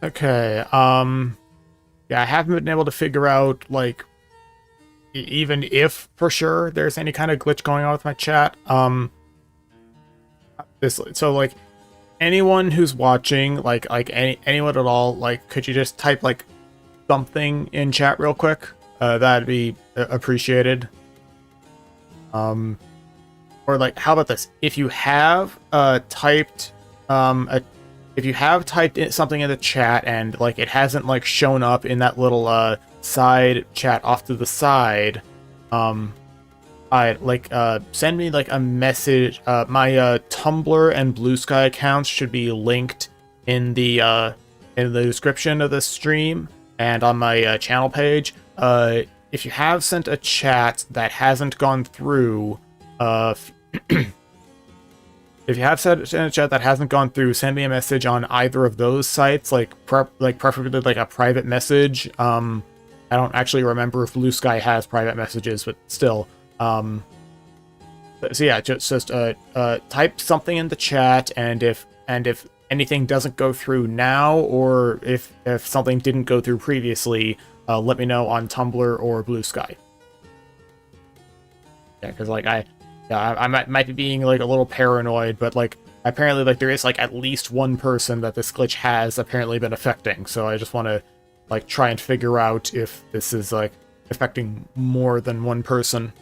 Okay, yeah, I haven't been able to figure out, like, even if for sure there's any kind of glitch going on with my chat. So like anyone who's watching, like anyone at all, like, could you just type like something in chat real quick? That'd be appreciated. Or like, how about this? If you have typed if you have typed something in the chat and like it hasn't like shown up in that little side chat off to the side, I like send me like a message. My Tumblr and Blue Sky accounts should be linked in the description of the stream and on my channel page. If you have sent a chat that hasn't gone through, if you have sent a chat that hasn't gone through, send me a message on either of those sites, like preferably like a private message. I don't actually remember if Blue Sky has private messages, but still. So yeah, just type something in the chat, and if anything doesn't go through now, or if something didn't go through previously, let me know on Tumblr or Blue Sky. Yeah, because like I might be being like a little paranoid, but like apparently like there is like at least one person that this glitch has apparently been affecting. So I just want to like try and figure out if this is like affecting more than one person.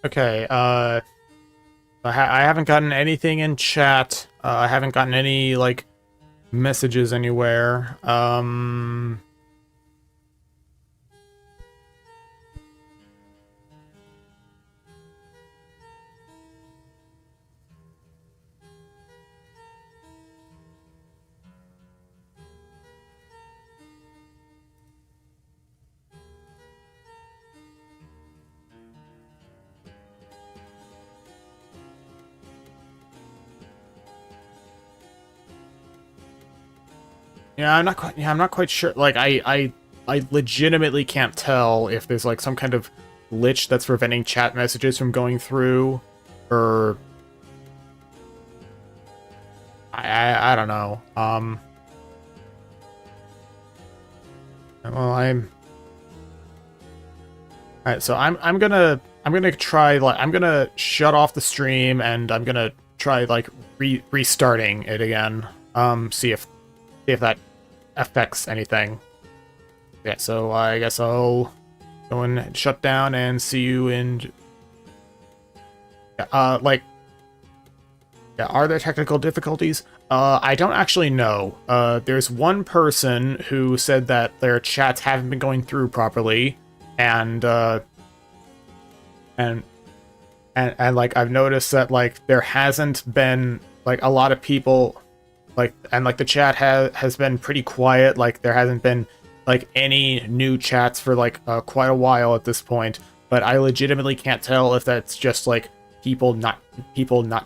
Okay, I haven't gotten anything in chat. I haven't gotten any, like, messages anywhere. Yeah, I'm not quite sure. Like, I legitimately can't tell if there's, like, some kind of glitch that's preventing chat messages from going through, or I don't know. Well, alright, so I'm gonna try, like, I'm gonna shut off the stream, and I'm gonna try, like, restarting it again. See if that affects anything. Yeah, so I guess I'll go and shut down and see you in... like... Yeah, are there technical difficulties? I don't actually know. There's one person who said that their chats haven't been going through properly, and like, I've noticed that, like, there hasn't been, like, a lot of people, like, and, like, the chat has been pretty quiet. Like, there hasn't been, like, any new chats for, like, quite a while at this point. But I legitimately can't tell if that's just, like, people not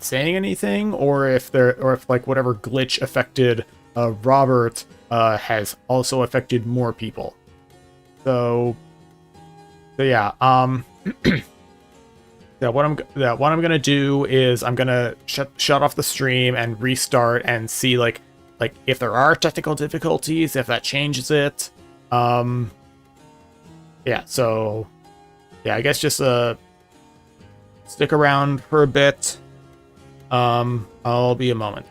saying anything, or if like, whatever glitch affected Robert has also affected more people. So yeah, yeah, what I'm gonna do is I'm gonna shut off the stream and restart and see, like if there are technical difficulties, if that changes it. Yeah, so yeah, I guess just stick around for a bit. I'll be a moment.